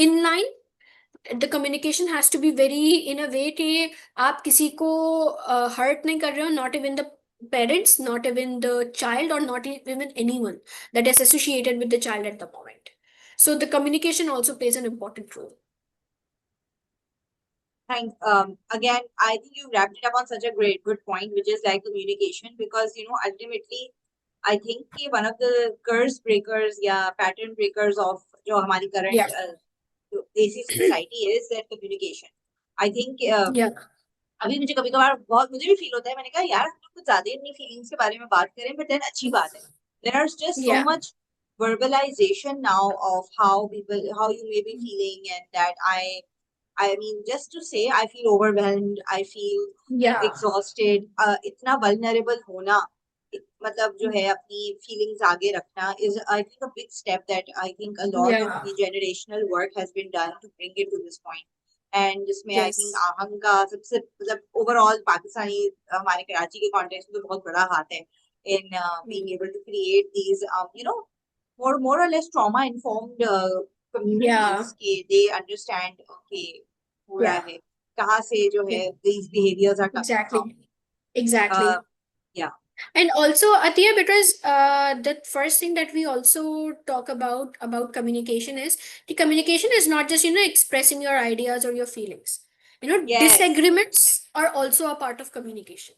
in line. The communication has to be very in a way कि आप किसी को hurt नहीं कर रहे हो, not even the parents, not even the child, or not even anyone that is associated with the child at the moment. So the communication also plays an important role. Thanks. Again, I think you wrapped it up on such a good point, which is like communication, because ultimately, I think कि one of the curse breakers या pattern breakers of जो हमारी current Yeah. Desi society is that communication. I think Yeah. अभी मुझे कभी कभार बहुत मुझे भी फील होता है, मैंने कहा यार हम लोग कुछ ज्यादा ही अपनी फीलिंग्स के बारे में बात करें, but then अच्छी बात है. There are just so Yeah. much verbalization now of how you may be feeling, and that I mean, just to say, I feel overwhelmed, I feel Yeah. exhausted. इतना vulnerable होना, मतलब जो है अपनी feelings आगे रखना is, I think, a big step that I think a lot of Yeah. the generational work has been done to bring it to this point. And जिसमें I Yes. think आहंग का सबसे मतलब overall पाकिस्तानी हमारे कराची के context में तो बहुत बड़ा हाथ है in being able to create these more or less trauma informed communities Yeah. कि they understand, okay, हो रहा Yeah. है कहाँ से जो है these behaviors are coming Exactly. from. Exactly. Yeah. And also, Atiya, because the first thing that we also talk about communication is the communication is not just expressing your ideas or your feelings. Yes. Disagreements are also a part of communication.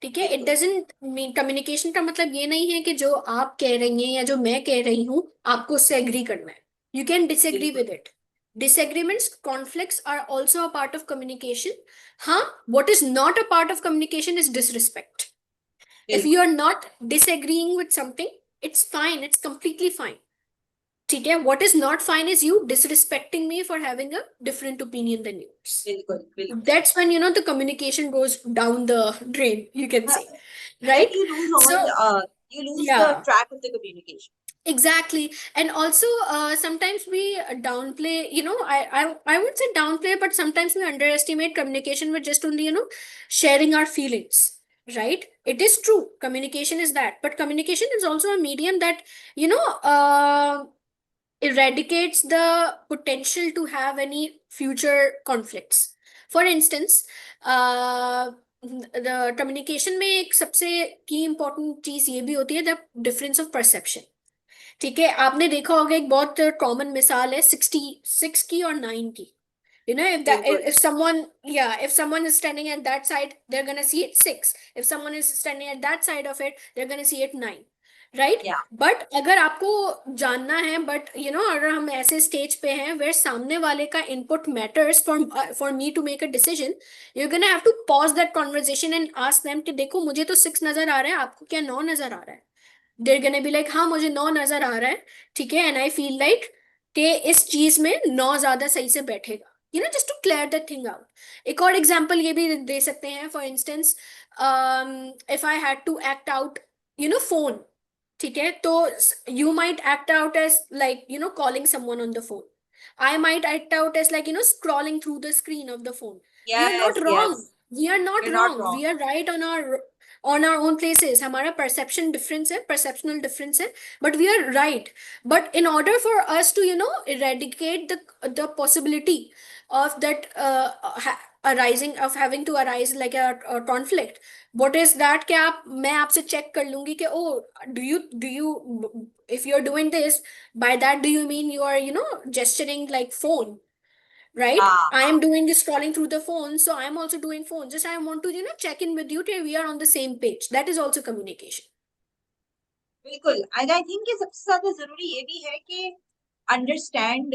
ठीक है, it बिल्कुल. Doesn't mean, communication का मतलब ये नहीं है कि जो आप कह रही हैं या जो मैं कह रही हूँ आपको उससे एग्री करना है. यू कैन डिसएग्री बिल्कुल. With it. Disagreements, conflicts are also a part of communication. हाँ, what is not a part of communication is disrespect. If you बिल्कुल. are not disagreeing with something, it's fine, it's completely fine. ठीक है, what is not fine is you disrespecting me for having a different opinion than yours. बिल्कुल. बिल्कुल. That's when the communication goes down the drain, you can say, Then right? you lose all So you lose the yeah, track of the communication. exactly. And also sometimes we downplay, I would say downplay, but sometimes we underestimate communication with just only sharing our feelings, right? It is true, communication is that, but communication is also a medium that eradicates the potential to have any future conflicts. For instance, the communication में एक सबसे की important चीज ये भी होती है, the difference of perception. ठीक है, आपने देखा होगा एक बहुत कॉमन मिसाल है 66 की और 9 की. बिल्कुल. If someone is standing at that side, they're gonna see it 6. If someone is standing at that side of it, they're gonna see it 9. Right. Yeah. But अगर आपको जानना है, बट अगर हम ऐसे स्टेज पे हैं वेर सामने वाले का input matters for me to make a decision, you gonna have to pause that conversation and ask them कि देखो मुझे तो 6 नजर आ रहा है, आपको क्या 9 नजर आ रहा है? देर गोना बी लाइक हाँ मुझे 9 नजर आ रहा है, ठीक है, एंड आई फील लाइक कि इस चीज में 9 ज्यादा सही से बैठेगा, just to clear that thing out. एक और एग्जांपल ये भी दे सकते हैं, for instance if I had to act out phone, ठीक है, तो you might act out as like calling someone on the phone, I might act out as like scrolling through the screen of the phone. We are not Yes, wrong, yes. We are not You're not wrong, we wrong. Are right on our own places. हमारा perception difference है, perceptional difference है, but we are right. But in order for us to eradicate the possibility of that arising of having to arise like a conflict, what is that कि आप मैं आपसे check कर लूंगी कि oh do you if you're doing this, by that do you mean you are gesturing like phone, right? हाँ, I am doing this scrolling through the phone, so I am also doing phone, just I want to check in with you till we are on the same page. That is also communication. बिल्कुल। And I think कि सबसे ज्यादा जरूरी ये भी है कि understand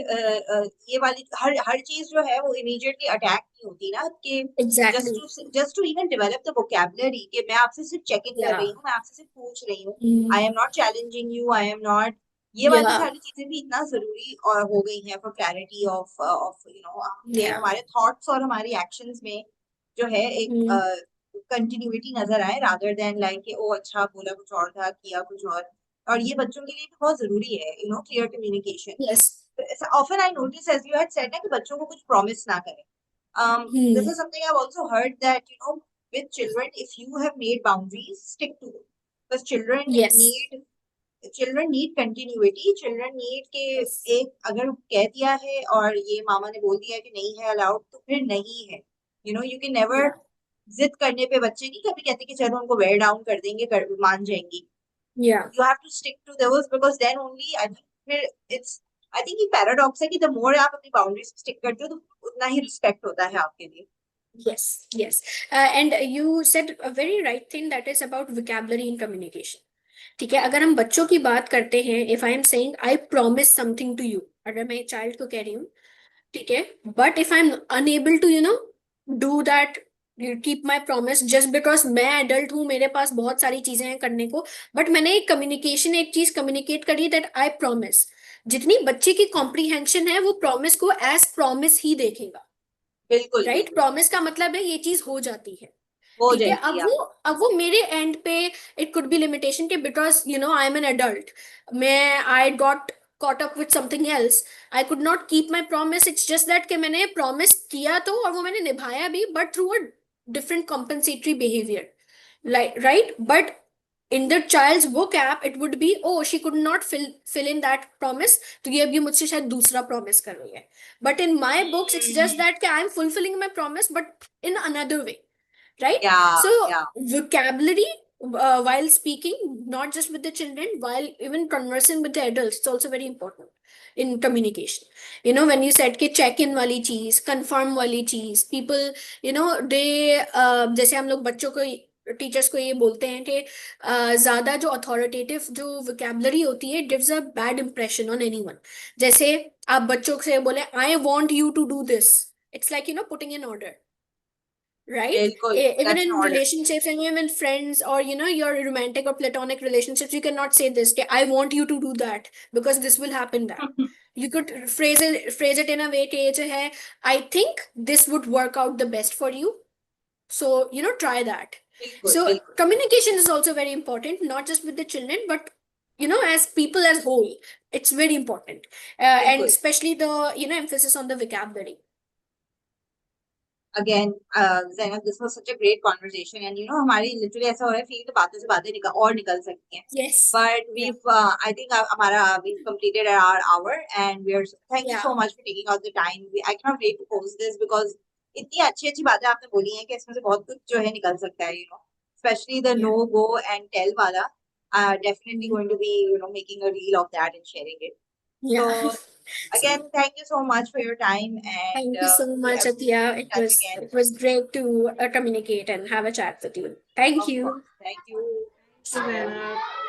ये वाली हर चीज जो है वो इमीडिएटली अटैक नहीं होती ना, कि Exactly. Just to even develop the vocabulary, कि मैं आपसे सिर्फ चेक इन कर रही Yeah. हूँ, मैं आपसे सिर्फ पूछ रही हूँ, Mhm. I am not challenging you, I am not, ये वाली Yeah. सारी चीजें भी इतना जरूरी और हो गई हैं फॉर क्लैरिटी ऑफ कि Yeah. हमारे थॉट्स और हमारी एक्शंस में जो है Mhm. एक कंटिन्यूटी नजर आए, रादर देन लाइक कि ओ अच्छा बोला कुछ और था, किया कुछ और ये बच्चों के लिए भी बहुत जरूरी है, clear communication. Yes. Often I notice, as you had said, ना कि बच्चों को कुछ प्रॉमिस ना करें. This Hmm. is something I've also heard, that with children, if you have made boundaries, stick to them, because Yes. children need continuity. Children need के Yes. एक अगर कह दिया है और ये मामा ने बोल दिया कि नहीं है अलाउड, तो फिर नहीं है. You can never Yeah. जिद करने पे बच्चे नहीं कभी कहते कि चलो उनको वेयर डाउन कर देंगे, मान जाएंगी. Yeah. You have to stick to those, because then only I think फिर it's I think ये पैराडॉक्स है कि the more आप अपनी बाउंड्रीज स्टिक करते हो, तो उतना ही रिस्पेक्ट होता है आपके लिए. Yes. Yes. And you said a very right thing, that is about vocabulary in communication. ठीक है, अगर हम बच्चों की बात करते हैं, if I am saying I promise something to you, अगर मैं चाइल्ड को कह रही हूँ, ठीक है, but if I am unable to do that, keep my promise, just because मैं एडल्ट हूँ, मेरे पास बहुत सारी चीजें हैं करने को, बट मैंने एक चीज कम्युनिकेट करी दैट आई प्रॉमिस, जितनी बच्चे की कॉम्प्रीहेंशन है वो प्रॉमिस को एज प्रॉमिस ही देखेगा, बिल्कुल राइट? बिल्कुल प्रॉमिस का मतलब है ये चीज हो जाती है, हो ठीक है। जाएगी. अब वो मेरे एंड पे इट कुड बी लिमिटेशन के, because I am an adult, मैं I got caught up with something else, I could not keep my promise. It's just that कि मैंने promise किया तो, और वो मैंने निभाया भी, but through a different compensatory behavior, like, right? But in the child's vocab it would be, oh she could not fill in that promise, तो ये अभी मुझसे शायद दूसरा promise कर रही है, but in my books it's just that कि I am fulfilling my promise but in another way, right? Yeah, So yeah. vocabulary, while speaking, not just with the children, while even conversing with the adults, it's also very important in communication. When you said कि check in वाली चीज, confirm वाली चीज, people they जैसे हम लोग बच्चों को, टीचर्स को ये बोलते हैं कि ज्यादा जो अथॉरिटेटिव जो vocabulary होती है gives a bad impression on anyone. जैसे आप बच्चों से बोले I want you to do this, it's like putting an order, right? बिल्कुल, Even that's an in order. relationships and even friends, or your romantic or platonic relationships, you cannot say this, okay, I want you to do that because this will happen, that you could phrase it in a way कि ये जो है, I think this would work out the best for you, so try that. बिल्कुल So बिल्कुल communication is also very important, not just with the children, but as people as whole, it's very important, and बिल्कुल. especially the emphasis on the vocabulary. Again, Zainab, this was such a great conversation, and हमारी literally ऐसा हो रहा है feel तो बातों से बातें निकल सकती हैं. Yes. But Yeah. I think we've completed our hour, and thank you Yeah. so much for taking out the time. I cannot wait to post this, because इतनी अच्छी बातें आपने बोली हैं कि इसमें से बहुत कुछ जो है निकल सकता है, especially the Yeah. no, go and tell wala. Definitely going to be, making a reel of that and sharing it. Yeah. So again, thank you so much for your time, and Thank you so much, we'll Athiya. It touch was again. it was great to communicate and have a chat with you. Thank Of you. course. Thank you. Zainab.